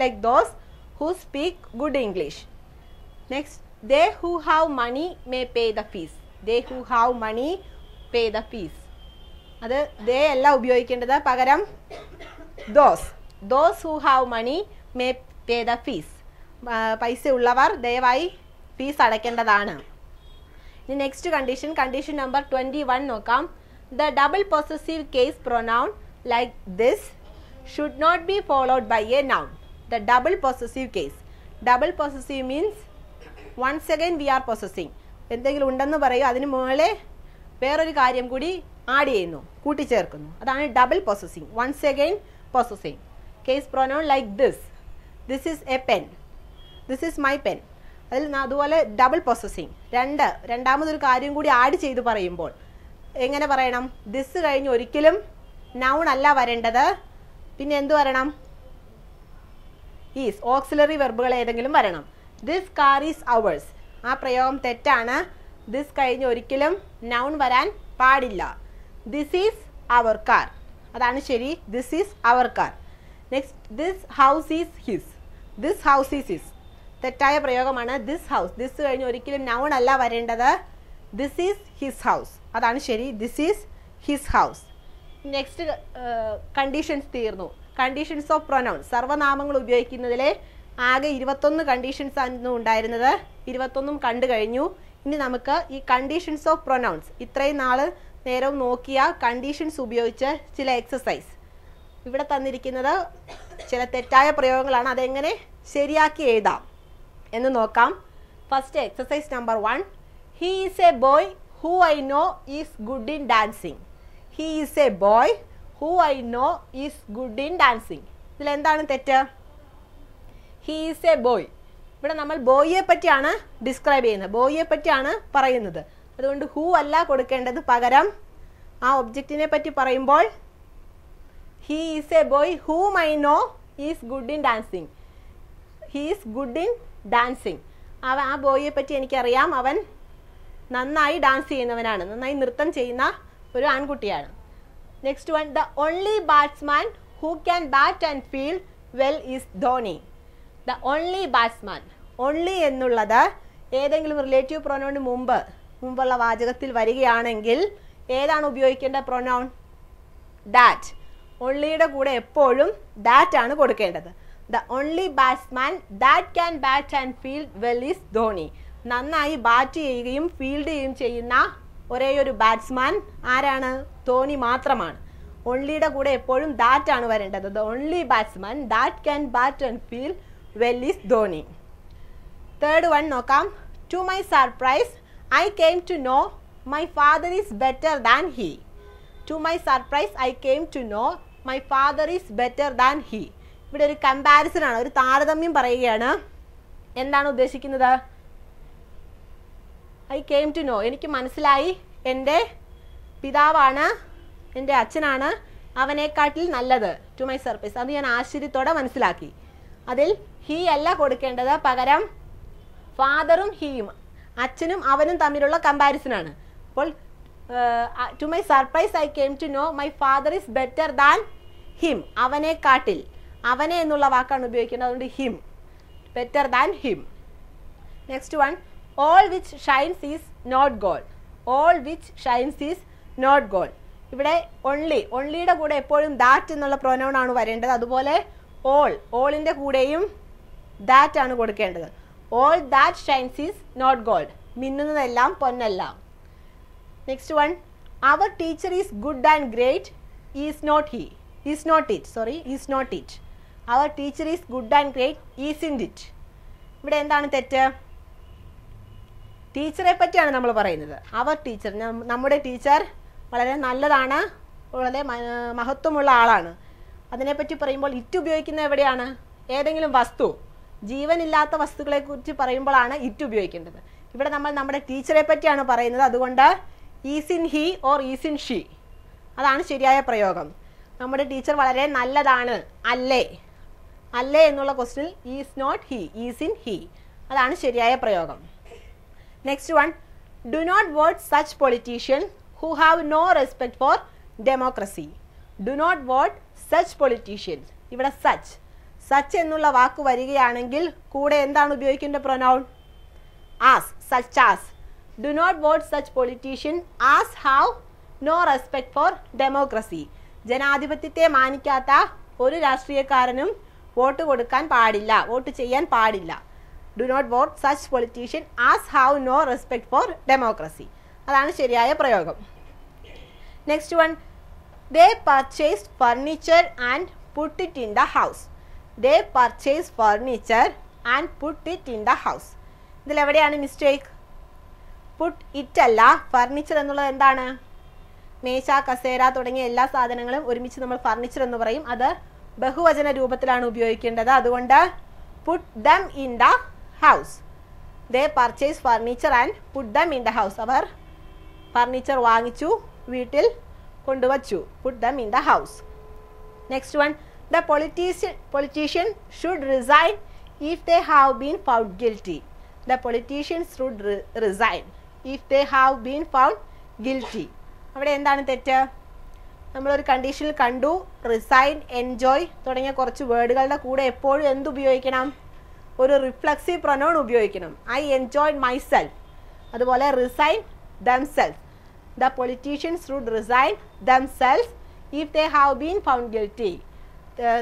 like those who speak good English. Next, they who have money may pay the fees. They who have money pay the fees. അത് they അല്ല ഉപയോഗിക്കേണ്ടത്, പകരം those who have money may pay the fees. പൈസ ഉള്ളവർ ദയവായി fees അടയ്ക്കേണ്ടതാണ്. ഇനി next condition number 21 നോക്കാം. The double possessive case pronoun like this should not be followed by a noun. The double possessive case. Double possessive means once again we are possessing. എന്തെങ്കിലും ഉണ്ടെന്ന് പറയും, അതിന് മുകളിൽ വേറൊരു കാര്യം കൂടി ആഡ് ചെയ്യുന്നു, കൂട്ടിച്ചേർക്കുന്നു. അതാണ് double possessing. once again possessing. Case pronoun like this is A pen, this is my pen. അതിൽ അതുപോലെ ഡബിൾ പൊസസിങ്. രണ്ടാമതൊരു കാര്യം കൂടി ആഡ് ചെയ്ത് പറയുമ്പോൾ എങ്ങനെ പറയണം? ദിസ് കഴിഞ്ഞ് ഒരിക്കലും നൗൺ അല്ല വരേണ്ടത്. പിന്നെ എന്ത് വരണം? ഈസ്. ഓക്സിലറി വെർബുകൾ ഏതെങ്കിലും വരണം. This car is hours. ആ പ്രയോഗം തെറ്റാണ്. ദിസ് കഴിഞ്ഞ് ഒരിക്കലും നൗൺ വരാൻ പാടില്ല. ദിസ് ഈസ് അവർ കാർ, അതാണ് ശരി. This is our car. Next, this house is his. This house is his. തെറ്റായ പ്രയോഗമാണ്. This house. ദിസ് കഴിഞ്ഞ് ഒരിക്കലും നൗൺ അല്ല വരേണ്ടത്. ദിസ് ഈസ് ഹിസ് ഹൗസ്, അതാണ് ശരി. This is his house. Next conditions തീർന്നു. Conditions of pronoun. സർവനാമങ്ങൾ ഉപയോഗിക്കുന്നതിലെ ആകെ 21 കണ്ടീഷൻസ് ആയിരുന്നു ഉണ്ടായിരുന്നത്. 21 കണ്ടു കഴിഞ്ഞു. ഇനി നമുക്ക് ഈ കണ്ടീഷൻസ് ഓഫ് പ്രൊനൗൺസ്, ഇത്രയും നേരവും നോക്കിയ കണ്ടീഷൻസ് ഉപയോഗിച്ച് ചില എക്സസൈസ്. ഇവിടെ തന്നിരിക്കുന്നത് ചില തെറ്റായ പ്രയോഗങ്ങളാണ്. അതെങ്ങനെ ശരിയാക്കി എഴുതാം എന്ന് നോക്കാം. First exercise number 1. He is a boy who I know is good in dancing. He is a boy who I know is good in dancing. ഇതിലെന്താണ് തെറ്റ്? He is a boy. ഇവിടെ നമ്മൾ ബോയിയെ പറ്റിയാണ് ഡിസ്ക്രൈബ് ചെയ്യുന്നത്, ബോയിയെ പറ്റിയാണ് പറയുന്നത്. അതുകൊണ്ട് ഹൂ അല്ല കൊടുക്കേണ്ടത്, പകരം ആ ഒബ്ജക്റ്റിനെ പറ്റി പറയുമ്പോൾ he is a boy ഹൂം I know is good in dancing. He is good in dancing. ആ ബോയിയെ പറ്റി എനിക്കറിയാം, അവൻ നന്നായി ഡാൻസ് ചെയ്യുന്നവനാണ്, നന്നായി നൃത്തം ചെയ്യുന്ന ഒരു ആൺകുട്ടിയാണ്. Next one, the only batsman who can bat and field well is Dhoni. The only batsman. Only എന്നുള്ളത് ഏതെങ്കിലും റിലേറ്റീവ് പ്രൊനൗണിന് മുമ്പുള്ള വാചകത്തിൽ വരികയാണെങ്കിൽ ഏതാണ് ഉപയോഗിക്കേണ്ട പ്രൊനൗൺ? ദാറ്റ്. ഓൺലിയുടെ കൂടെ എപ്പോഴും ദാറ്റ് ആണ് കൊടുക്കേണ്ടത്. The only batsman that can bat and field well is Dhoni. നന്നായി ബാറ്റ് ചെയ്യുകയും ഫീൽഡ് ചെയ്യുകയും ചെയ്യുന്ന ഒരേ ഒരു ബാറ്റ്സ്മാൻ ആരാണ്? ധോണി മാത്രമാണ്. ഓൺലിയുടെ കൂടെ എപ്പോഴും ദാറ്റ് ആണ് വരേണ്ടത്. The only batsman that can bat and field well is Dhoni. Third one നോക്കാം. To my surprise I came to know my father is better than he. To my surprise I came to know my father is better than he. ഇവിടെ ഒരു comparison ആണ്, ഒരു താരതമ്യം പറയുകയാണ്. എന്താണ് ഉദ്ദേശിക്കുന്നത്? I came to no, എനിക്ക് മനസ്സിലായി എൻ്റെ പിതാവാണ്, എൻ്റെ അച്ഛനാണ് അവനെക്കാട്ടിൽ നല്ലത്. ടു മൈ സർപ്രൈസ്, അത് ഞാൻ ആശ്ചര്യത്തോടെ മനസ്സിലാക്കി. അതിൽ ഹീ അല്ല കൊടുക്കേണ്ടത്, പകരം ഫാദറും ഹീയും, അച്ഛനും അവനും തമ്മിലുള്ള കമ്പാരിസൺ ആണ്. അപ്പോൾ to my surprise I came to know my father is better than him. അവനെക്കാട്ടിൽ, അവനെ എന്നുള്ള വാക്കാണ് ഉപയോഗിക്കേണ്ടത്, അതുകൊണ്ട് him, better than him. Next one, all which shines is not gold. All which shines is not gold. ഇവിടെ ഓൺലിയുടെ കൂടെ എപ്പോഴും ദാറ്റ് എന്നുള്ള പ്രൊനൗൺ ആണ് വരേണ്ടത്. അതുപോലെ ഓളിൻ്റെ കൂടെയും ദാറ്റ് ആണ് കൊടുക്കേണ്ടത്. All that shines is not gold. മിന്നുന്നതെല്ലാം പൊന്നല്ല. Next one, our teacher is good and great is not he. Is not it, sorry, is not it. Our teacher is good and great, isn't it. ഇവിടെ എന്താണ് തെറ്റ്? ടീച്ചറെ പറ്റിയാണ് നമ്മൾ പറയുന്നത്. അവർ teacher, നമ്മുടെ ടീച്ചർ വളരെ നല്ലതാണ്, വളരെ മഹത്വമുള്ള ആളാണ്. അതിനെപ്പറ്റി പറയുമ്പോൾ ഇറ്റ് ഉപയോഗിക്കുന്നത് എവിടെയാണ്? ഏതെങ്കിലും വസ്തു, ജീവനില്ലാത്ത വസ്തുക്കളെക്കുറിച്ച് പറയുമ്പോഴാണ് ഇറ്റ് ഉപയോഗിക്കേണ്ടത്. ഇവിടെ നമ്മൾ നമ്മുടെ ടീച്ചറെ പറ്റിയാണ് പറയുന്നത്. അതുകൊണ്ട് is in he or is in she, അതാണ് ശരിയായ പ്രയോഗം. നമ്മുടെ ടീച്ചർ വളരെ നല്ലതാണ്, അല്ലേ? അല്ലേ എന്നുള്ള ക്വസ്റ്റ്യനിൽ is not he, is in he, അതാണ് ശരിയായ പ്രയോഗം. Next one, do not vote such politicians who have no respect for democracy. Do not vote such politicians. ഇവിടെ സച്ച് എന്നുള്ള വാക്ക് വരികയാണെങ്കിൽ കൂടെ എന്താണ് ഉപയോഗിക്കേണ്ട pronoun? As, such as. Do not vote such politician as have no respect for democracy. ജനാധിപത്യത്തെ മാനിക്കാത്ത ഒരു രാഷ്ട്രീയക്കാരനും വോട്ട് കൊടുക്കാൻ പാടില്ല, വോട്ട് ചെയ്യാൻ പാടില്ല. Do not vote such politician as have no respect for democracy, അതാണ് ശരിയായ പ്രയോഗം. Next one, they purchased furniture and put it in the house. They purchased furniture and put it in the house. ഇതിൽ എവിടെയാണ് mistake? Put it അല്ല, furniture എന്നുള്ളത് എന്താണ്? മേശ, കസേര തുടങ്ങിയ എല്ലാ സാധനങ്ങളും ഒരുമിച്ച് നമ്മൾ ഫർണിച്ചർ എന്ന് പറയും. അത് ബഹുവചന രൂപത്തിലാണ് ഉപയോഗിക്കേണ്ടത്. അതുകൊണ്ട് put them in the house. They purchase furniture and put them in the house. അവർ ഫർണിച്ചർ വാങ്ങിച്ചു, വീട്ടിൽ കൊണ്ടുവച്ചു. Put them in the house. Next one, the politician should resign if they have been found guilty. The politician should resign if they have been found guilty. അവിടെ എന്താണ് തെറ്റ്? നമ്മളൊരു കണ്ടീഷനിൽ കണ്ടു, റിസൈൻ, എൻജോയ് തുടങ്ങിയ കുറച്ച് വേർഡുകളുടെ കൂടെ എപ്പോഴും എന്തുപയോഗിക്കണം? ഒരു റിഫ്ലക്സീവ് പ്രൊനൗൺ ഉപയോഗിക്കണം. I enjoyed myself. അതുപോലെ resign, themselves. The politicians should resign themselves if they have been found guilty.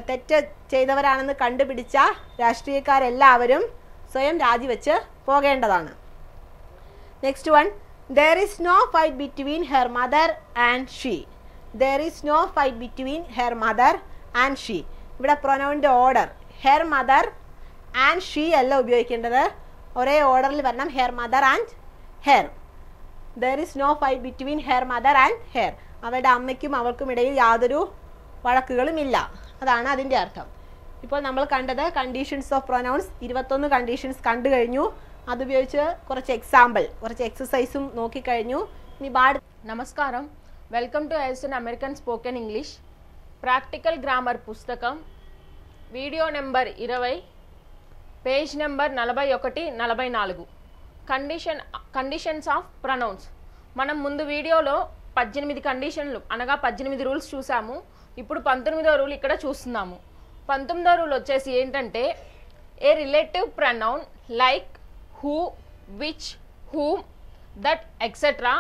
തെറ്റ് ചെയ്തവരാണെന്ന് കണ്ടുപിടിച്ച രാഷ്ട്രീയക്കാരെല്ലാവരും സ്വയം രാജിവെച്ച് പോകേണ്ടതാണ്. Next one, there is no fight between her mother and she. There is no fight between her mother and she. ഇവിടെ പ്രൊനൗണിൻ്റെ order her mother and she അല്ല ഉപയോഗിക്കേണ്ടത്, ഒരേ ഓർഡറിൽ വരണം, her mother and her. There is no fight between her mother and her. അവരുടെ അമ്മയ്ക്കും അവൾക്കും ഇടയിൽ യാതൊരു വഴക്കുകളുമില്ല, അതാണ് അതിൻ്റെ അർത്ഥം. ഇപ്പോൾ നമ്മൾ കണ്ടത് കണ്ടീഷൻസ് ഓഫ് പ്രൊനൗൺസ് 21 കണ്ടീഷൻസ് കണ്ടു കഴിഞ്ഞു. അതുപയോഗിച്ച് കുറച്ച് എക്സാമ്പിൾ, കുറച്ച് എക്സസൈസും നോക്കിക്കഴിഞ്ഞു. ഇനി నమస్కారం, welcome to ISN American spoken English practical grammar పుస్తకం video number 20 page number 41 44 conditions of pronouns. మనం ముందు వీడియోలో 18 కండిషన్లు అనగా 18 రూల్స్ చూసాము. ఇప్పుడు 19వ రూల్ ఇక్కడ చూస్తున్నాము. 19వ రూల్ వచ్చేసి ఏంటంటే ఏ relative pronoun like who, which, whom, that etc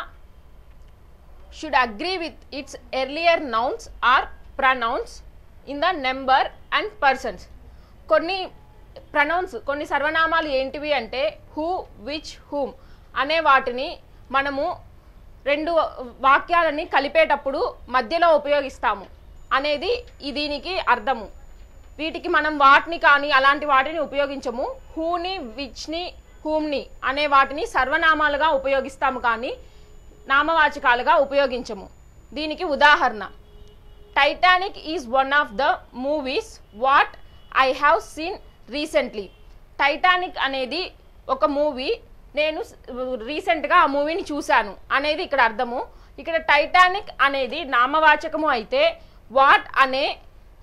should agree with its earlier nouns or pronouns in the number and persons. కొన్ని ప్రొనౌన్స్, కొన్ని సర్వనామాలు ఏంటివి అంటే హూ, విచ్, హూమ్ అనే వాటిని మనము రెండు వాక్యాలని కలిపేటప్పుడు మధ్యలో ఉపయోగిస్తాము అనేది దీనికి అర్థము. వీటికి మనం వాటిని కానీ అలాంటి వాటిని ఉపయోగించము. హూని, విచ్ని, హూమ్ని అనే వాటిని సర్వనామాలుగా ఉపయోగిస్తాము కానీ నామవాచకాలుగా ఉపయోగించము. దీనికి ఉదాహరణ, Titanic is one of the movies what I have seen recently. Titanic అనేది ఒక మూవీ, నేను రీసెంట్గా ఆ మూవీని చూశాను అనేది ఇక్కడ అర్థము. ఇక్కడ టైటానిక్ అనేది నామవాచకము అయితే వాట్ అనే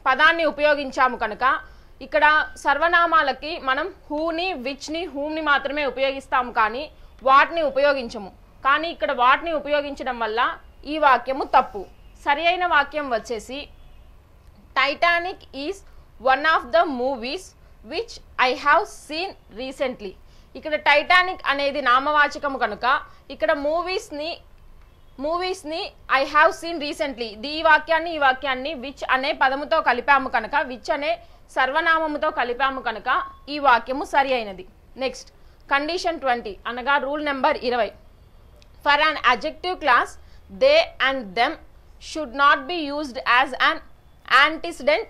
పదాన్ని ఉపయోగించాము కనుక ఇక్కడ సర్వనామాలకి మనం హూని, విచ్ని, హూమ్ని మాత్రమే ఉపయోగిస్తాము కానీ వాటిని ఉపయోగించము. కానీ ఇక్కడ వాటిని ఉపయోగించడం వల్ల ఈ వాక్యము తప్పు. సరి అయిన వాక్యం వచ్చేసి Titanic is one of the movies which I have seen recently. ఇక్కడ టైటానిక్ అనేది నామవాచకము కనుక ఇక్కడ మూవీస్ని ఐ హ్యావ్ సీన్ రీసెంట్లీ ఈ వాక్యాన్ని విచ్ అనే పదముతో కలిపాము కనుక, విచ్ అనే సర్వనామముతో కలిపాము కనుక ఈ వాక్యము సరి అయినది. నెక్స్ట్ కండిషన్ 20 అనగా rule number 20. For an adjective class, they and them should not be used as an antecedent,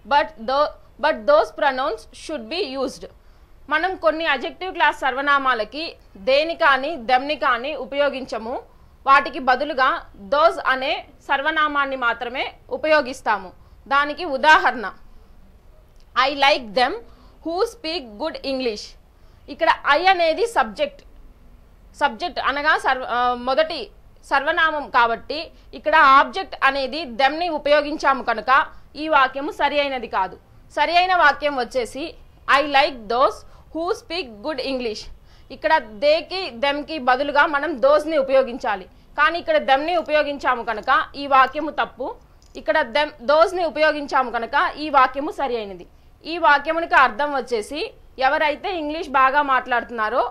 but those pronouns should be used. మనం కొన్ని అడ్జెక్టివ్ క్లాస్ సర్వనామాలకి దేని కానీ దెమ్ని కానీ ఉపయోగించము, వాటికి బదులుగా దోస్ అనే సర్వనామాన్ని మాత్రమే ఉపయోగిస్తాము. దానికి ఉదాహరణ I like them who speak good English. ఇక్కడ ఐ అనేది సబ్జెక్ట్ అనగా మొదటి సర్వనామం కాబట్టి ఇక్కడ ఆబ్జెక్ట్ అనేది దెమ్ని ఉపయోగించాము కనుక ఈ వాక్యము సరి అయినది కాదు. సరి అయిన వాక్యం వచ్చేసి I like those who speak good English. ఇక్కడ దేకి దెమ్కి బదులుగా మనం దోస్ని ఉపయోగించాలి, కానీ ఇక్కడ దెమ్ని ఉపయోగించాము కనుక ఈ వాక్యము తప్పు. ఇక్కడ దోస్ని ఉపయోగించాము కనుక ఈ వాక్యము సరి అయినది. ఈ వాక్యమునికి అర్థం వచ్చేసి ఎవరైతే ఇంగ్లీష్ బాగా మాట్లాడుతున్నారో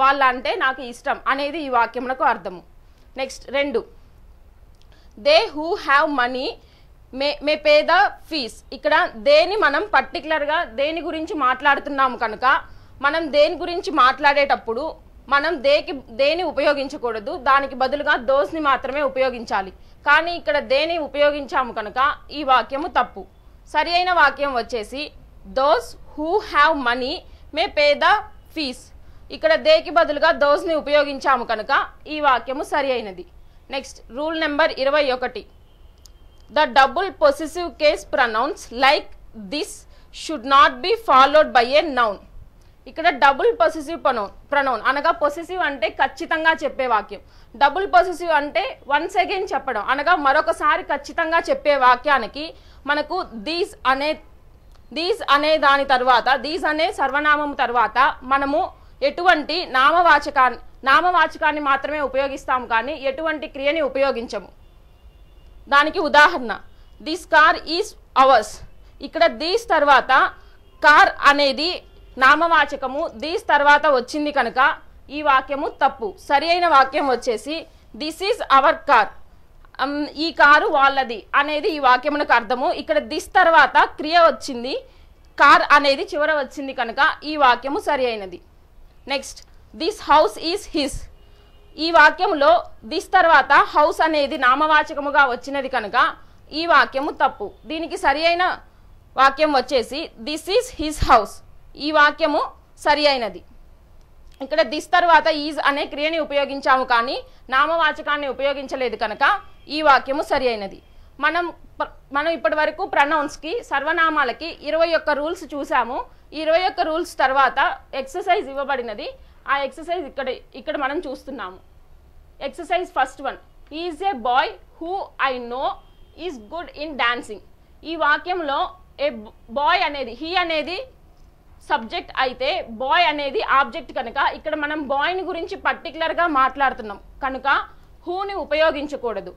వాళ్ళ అంటే నాకు ఇష్టం అనేది ఈ వాక్యమునకు అర్థము. Next 2 they who have money May pay the fees. ఇక్కడ దేని మనం పర్టికులర్గా దేని గురించి మాట్లాడుతున్నాము కనుక మనం దేని గురించి మాట్లాడేటప్పుడు మనం దేని ఉపయోగించకూడదు, దానికి బదులుగా దోస్ని మాత్రమే ఉపయోగించాలి. కానీ ఇక్కడ దేని ఉపయోగించాము కనుక ఈ వాక్యము తప్పు. సరి అయిన వాక్యం వచ్చేసి those who have money May pay the fees. ఇక్కడ దేకి బదులుగా దోస్ని ఉపయోగించాము కనుక ఈ వాక్యము సరి అయినది. Next rule number 21 the double possessive case pronouns like this should not be followed by a noun. ఇక్కడ డబుల్ పొసెసివ్ ప్రొనౌన్ అనగా పొసెసివ్ అంటే ఖచ్చితంగా చెప్పే వాక్యం, డబుల్ పొసెసివ్ అంటే వన్స్ అగైన్ చెప్పడం అనగా మరొకసారి ఖచ్చితంగా చెప్పే వాక్యానికి మనకు దీస్ అనే దాని తర్వాత దీస్ అనే సర్వనామం తర్వాత మనము ఎటువంటి నామవాచకాన్ని మాత్రమే ఉపయోగిస్తాము, కానీ ఎటువంటి క్రియని ఉపయోగించము. దానికి ఉదాహరణ దిస్ కార్ ఈజ్ అవర్స్. ఇక్కడ దీస్ తర్వాత కార్ అనేది నామవాచకము దీస్ తర్వాత వచ్చింది కనుక ఈ వాక్యము తప్పు. సరి అయిన వాక్యం వచ్చేసి దిస్ ఈజ్ అవర్ కార్. ఈ కారు వాళ్ళది అనేది ఈ వాక్యమునకు అర్థము. ఇక్కడ దిస్ తర్వాత క్రియ వచ్చింది, కార్ అనేది చివర వచ్చింది కనుక ఈ వాక్యము సరి అయినది. Next this house is his. ఈ వాక్యంలో దిస్ తర్వాత హౌస్ అనేది నామవాచకముగా వచ్చినది కనుక ఈ వాక్యము తప్పు. దీనికి సరి అయిన వాక్యం వచ్చేసి దిస్ ఈజ్ హిస్ హౌస్. ఈ వాక్యము సరి అయినది. ఇక్కడ దిస్ తర్వాత ఈజ్ అనే క్రియని ఉపయోగించాము, కానీ నామవాచకాన్ని ఉపయోగించలేదు కనుక ఈ వాక్యము సరి అయినది. మనం ఇప్పటి వరకు ప్రొనౌన్స్కి సర్వనామాలకి 21 రూల్స్ చూసాము. ఈ 21 రూల్స్ తర్వాత ఎక్సర్సైజ్ ఇవ్వబడినది. ఆ ఎక్సర్సైజ్ ఇక్కడ మనం చూస్తున్నాము. Exercise first 1 is a bye who I know is good in dancing. ఈ వాక్యంలో ఏ బాయ్ అనేది హీ అనేది సబ్జెక్ట్ అయితే బాయ్ అనేది ఆబ్జెక్ట్ కనుక ఇక్కడ మనం బాయ్ని గురించి పర్టికులర్గా మాట్లాడుతున్నాం కనుక హూని ఉపయోగించకూడదు.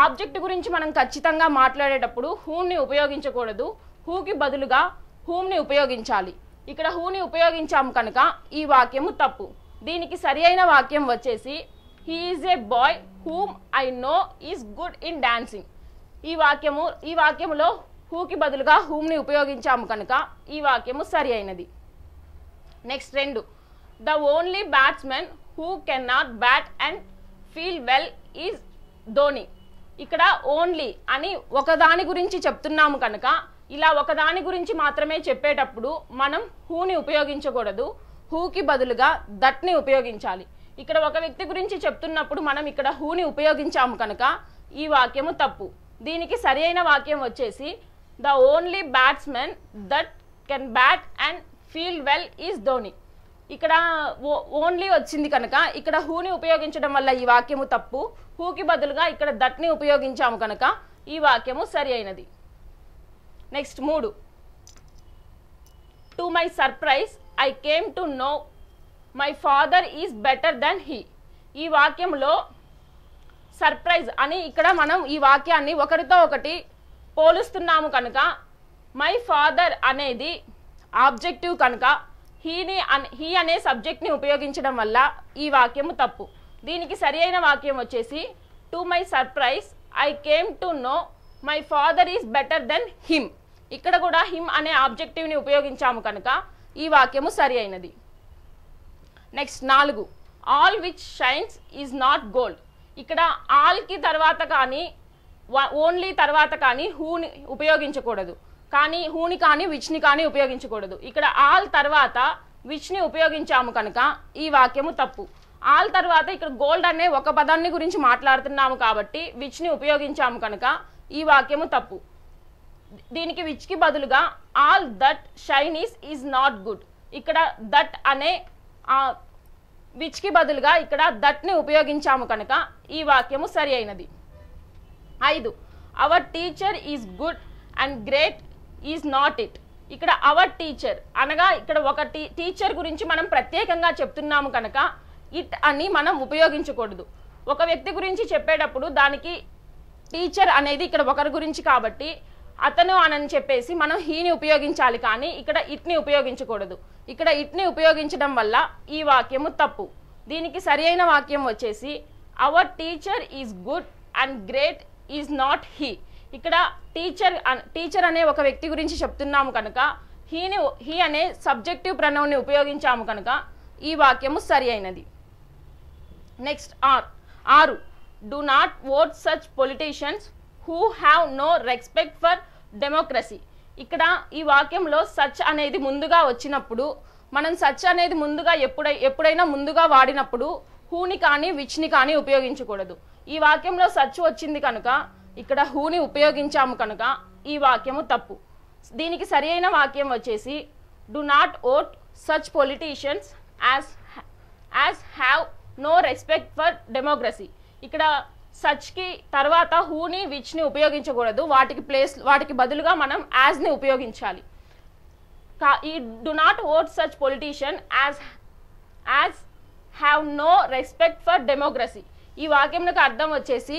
ఆబ్జెక్ట్ గురించి మనం ఖచ్చితంగా మాట్లాడేటప్పుడు హూని ఉపయోగించకూడదు, హూకి బదులుగా హూమ్ని ఉపయోగించాలి. ఇక్కడ హూని ఉపయోగించాము కనుక ఈ వాక్యము తప్పు. దీనికి సరి అయిన వాక్యం వచ్చేసి he is a boy whom I know is good in dancing. ఈ వాక్యములో హూకి బదులుగా హూమ్ని ఉపయోగించాము కనుక ఈ వాక్యము సరి అయినది. Next 2 the only batsmen who can not bat and feel well is Dhoni. ఇక్కడ ఓన్లీ అని ఒకదాని గురించి చెప్తున్నాము కనుక ఇలా ఒకదాని గురించి మాత్రమే చెప్పేటప్పుడు మనం హూని ఉపయోగించకూడదు, హూకి బదులుగా దట్ని ఉపయోగించాలి. ఇక్కడ ఒక వ్యక్తి గురించి చెప్తున్నప్పుడు మనం ఇక్కడ హూని ఉపయోగించాము కనుక ఈ వాక్యము తప్పు. దీనికి సరి అయిన వాక్యం వచ్చేసి the only batsmen that can bat and feel well is Dhoni. ఇక్కడ ఓన్లీ వచ్చింది కనుక ఇక్కడ హూని ఉపయోగించడం వల్ల ఈ వాక్యము తప్పు. హూకి బదులుగా ఇక్కడ దట్ని ఉపయోగించాము కనుక ఈ వాక్యము సరి అయినది. Next 3 to my surprise I came to know my father is better than he. ఈ వాక్యంలో సర్ప్రైజ్ అని ఇక్కడ మనం ఈ వాక్యాన్ని ఒకరితో ఒకటి పోలుస్తున్నాము కనుక మై ఫాదర్ అనేది ఆబ్జెక్టివ్ కనుక హీ అనే సబ్జెక్ట్ని ఉపయోగించడం వల్ల ఈ వాక్యము తప్పు. దీనికి సరి అయిన వాక్యం వచ్చేసి to my surprise I came to know my father is better than him. ఇక్కడ కూడా హిమ్ అనే ఆబ్జెక్టివ్ని ఉపయోగించాము కనుక ఈ వాక్యము సరి అయినది. Next 4 all which shines is not gold. ఇక్కడ ఆల్కి తర్వాత కానీ ఓన్లీ తర్వాత కానీ హూని ఉపయోగించకూడదు, కానీ హూని కానీ విచ్ని కానీ ఉపయోగించకూడదు. ఇక్కడ ఆల్ తర్వాత విచ్ని ఉపయోగించాము కనుక ఈ వాక్యము తప్పు. ఆల్ తర్వాత ఇక్కడ గోల్డ్ అనే ఒక పదాన్ని గురించి మాట్లాడుతున్నాము కాబట్టి విచ్ని ఉపయోగించాము కనుక ఈ వాక్యము తప్పు. దీనికి విచ్కి బదులుగా all that Shiny's is not good. ఇక్కడ దట్ అనే విచ్కి బదులుగా ఇక్కడ దట్ని ఉపయోగించాము కనుక ఈ వాక్యము సరి అయినది. 5. Hour teacher is good and great is not it. ఇక్కడ అవర్ టీచర్ అనగా ఇక్కడ ఒక టీచర్ గురించి మనం ప్రత్యేకంగా చెప్తున్నాము కనుక ఇట్ అని మనం ఉపయోగించకూడదు. ఒక వ్యక్తి గురించి చెప్పేటప్పుడు దానికి టీచర్ అనేది ఇక్కడ ఒకరి గురించి కాబట్టి అతను అని చెప్పేసి మనం హీని ఉపయోగించాలి, కానీ ఇక్కడ ఇట్ని ఉపయోగించకూడదు. ఇక్కడ ఇట్ని ఉపయోగించడం వల్ల ఈ వాక్యము తప్పు. దీనికి సరి అయిన వాక్యం వచ్చేసి hour teacher is good and great is not he. ఇక్కడ టీచర్ అనే ఒక వ్యక్తి గురించి చెప్తున్నాము కనుక హీ అనే సబ్జెక్టివ్ ప్రొనౌన్ని ఉపయోగించాము కనుక ఈ వాక్యము సరి అయినది. Next 6. Do not vote such politicians who have no respect for democracy. ఇక్కడ ఈ వాక్యంలో సచ్ అనేది ముందుగా వచ్చినప్పుడు మనం సచ్ అనేది ముందుగా ఎప్పుడైనా ముందుగా వాడినప్పుడు హూని కానీ విచ్ని కానీ ఉపయోగించకూడదు. ఈ వాక్యంలో సచ్ వచ్చింది కనుక ఇక్కడ హూని ఉపయోగించాము కనుక ఈ వాక్యము తప్పు. దీనికి సరి అయిన వాక్యం వచ్చేసి do not vote such politicians as have no respect for democracy. ఇక్కడ సచ్కి తర్వాత హూని విచ్ని ఉపయోగించకూడదు, వాటికి బదులుగా మనం యాజ్ని ఉపయోగించాలి. ఈ do not vote such politician as have no respect for democracy. ఈ వాక్యంకు అర్థం వచ్చేసి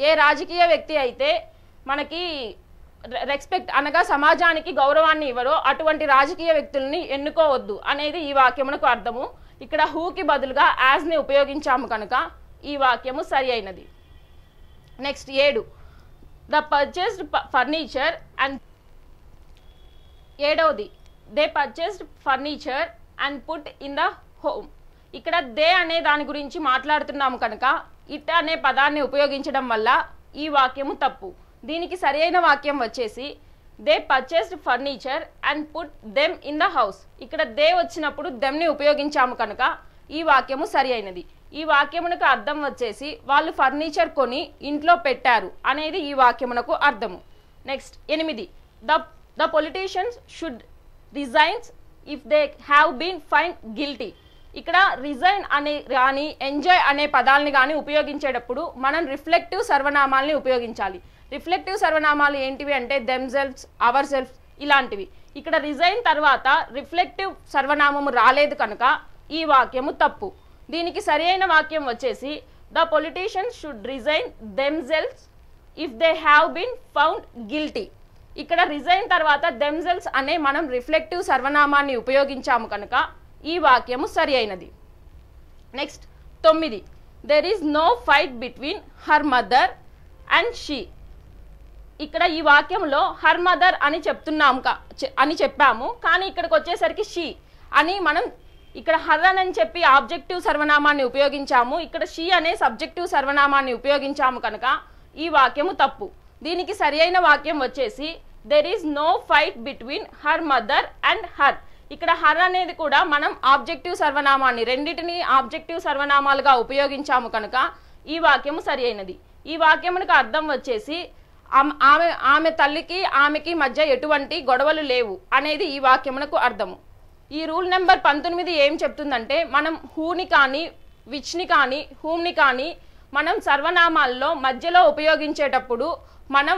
ఏ రాజకీయ వ్యక్తి అయితే మనకి రెస్పెక్ట్ అనగా సమాజానికి గౌరవాన్ని ఇవ్వరో అటువంటి రాజకీయ వ్యక్తుల్ని ఎన్నుకోవద్దు అనేది ఈ వాక్యమునకు అర్థము. ఇక్కడ హూకి బదులుగా యాజ్ని ఉపయోగించాము కనుక ఈ వాక్యము సరి అయినది. Next 7. The purchased furniture and 7వది they purchased furniture and put in the home. ఇక్కడ దే అనే దాని గురించి మాట్లాడుతున్నాము కనుక ఇట్ అనే పదాన్ని ఉపయోగించడం వల్ల ఈ వాక్యము తప్పు. దీనికి సరి అయిన వాక్యం వచ్చేసి they purchased furniture and put them in the house. ఇక్కడ దే వచ్చినప్పుడు దెమ్ని ఉపయోగించాము కనుక ఈ వాక్యము సరి అయినది. ఈ వాక్యమునకు అర్థం వచ్చేసి వాళ్ళు ఫర్నిచర్ కొని ఇంట్లో పెట్టారు అనేది ఈ వాక్యమునకు అర్థము. Next 8. The politicians should resigns if they have been find guilty. ఇక్కడ రిజైన్ అనే కానీ ఎంజాయ్ అనే పదాలని కానీ ఉపయోగించేటప్పుడు మనం రిఫ్లెక్టివ్ సర్వనామాల్ని ఉపయోగించాలి. రిఫ్లెక్టివ్ సర్వనామాలు ఏంటివి అంటే దెమ్సెల్వ్స్, అవర్ సెల్ఫ్స్ ఇలాంటివి. ఇక్కడ రిజైన్ తర్వాత రిఫ్లెక్టివ్ సర్వనామము రాలేదు కనుక ఈ వాక్యము తప్పు. దీనికి సరి అయిన వాక్యం వచ్చేసి the politicians should resign themselves if they have been found guilty. ఇక్కడ రిజైన్ తర్వాత దెమ్సెల్వ్స్ అనే మనం రిఫ్లెక్టివ్ సర్వనామాన్ని ఉపయోగించాము కనుక ఈ వాక్యము సరి అయినది. Next 9. There is no fight between her mother and she. ఇక్కడ ఈ వాక్యంలో హర్ మదర్ అని చెప్పాము, కానీ ఇక్కడికి వచ్చేసరికి షీ అని మనం ఇక్కడ హర్ అని చెప్పి ఆబ్జెక్టివ్ సర్వనామాన్ని ఉపయోగించాము, ఇక్కడ షీ అనే సబ్జెక్టివ్ సర్వనామాన్ని ఉపయోగించాము కనుక ఈ వాక్యము తప్పు. దీనికి సరి అయిన వాక్యం వచ్చేసి there is no fight between her mother and her. ఇక్కడ హర్ అనేది కూడా మనం ఆబ్జెక్టివ్ సర్వనామాన్ని రెండింటిని ఆబ్జెక్టివ్ సర్వనామాలుగా ఉపయోగించాము కనుక ఈ వాక్యము సరి అయినది. ఈ వాక్యమునకు అర్థం వచ్చేసి ఆమె తల్లికి ఆమెకి మధ్య ఎటువంటి గొడవలు లేవు అనేది ఈ వాక్యమునకు అర్థము. ఈ రూల్ నెంబర్ 19 ఏం చెప్తుందంటే మనం హూని కానీ విచ్ని కానీ హూమ్ని కానీ మనం సర్వనామాల్లో మధ్యలో ఉపయోగించేటప్పుడు మనం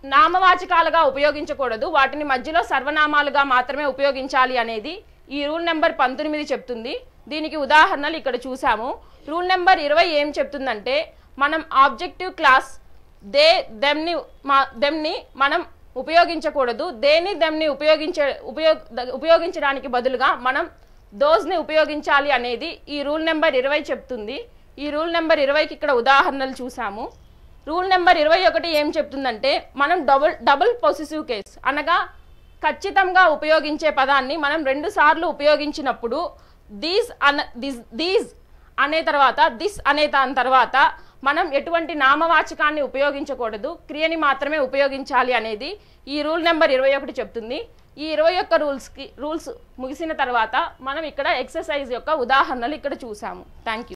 నామవాచకాలుగా ఉపయోగించకూడదు, వాటిని మధ్యలో సర్వనామాలుగా మాత్రమే ఉపయోగించాలి అనేది ఈ రూల్ నెంబర్ 19 చెప్తుంది. దీనికి ఉదాహరణలు ఇక్కడ చూసాము. రూల్ నెంబర్ 20 ఏం చెప్తుందంటే మనం ఆబ్జెక్టివ్ క్లాస్ దే దెమ్ని మనం ఉపయోగించకూడదు, దేని దెమ్ని ఉపయోగించడానికి బదులుగా మనం దోస్ని ఉపయోగించాలి అనేది ఈ రూల్ నెంబర్ 20 చెప్తుంది. ఈ రూల్ నెంబర్ 20కి ఇక్కడ ఉదాహరణలు చూసాము. రూల్ నెంబర్ 21 ఏం చెప్తుందంటే మనం డబుల్ పొసెసివ్ కేస్ అనగా ఖచ్చితంగా ఉపయోగించే పదాన్ని మనం 2 సార్లు ఉపయోగించినప్పుడు దీస్ అనే తర్వాత దిస్ అనే దాని తర్వాత మనం ఎటువంటి నామవాచకాన్ని ఉపయోగించకూడదు, క్రియని మాత్రమే ఉపయోగించాలి అనేది ఈ రూల్ నెంబర్ 21 చెప్తుంది. ఈ 21 రూల్స్ ముగిసిన తర్వాత మనం ఇక్కడ ఎక్సర్సైజ్ యొక్క ఉదాహరణలు ఇక్కడ చూసాము. Thank you.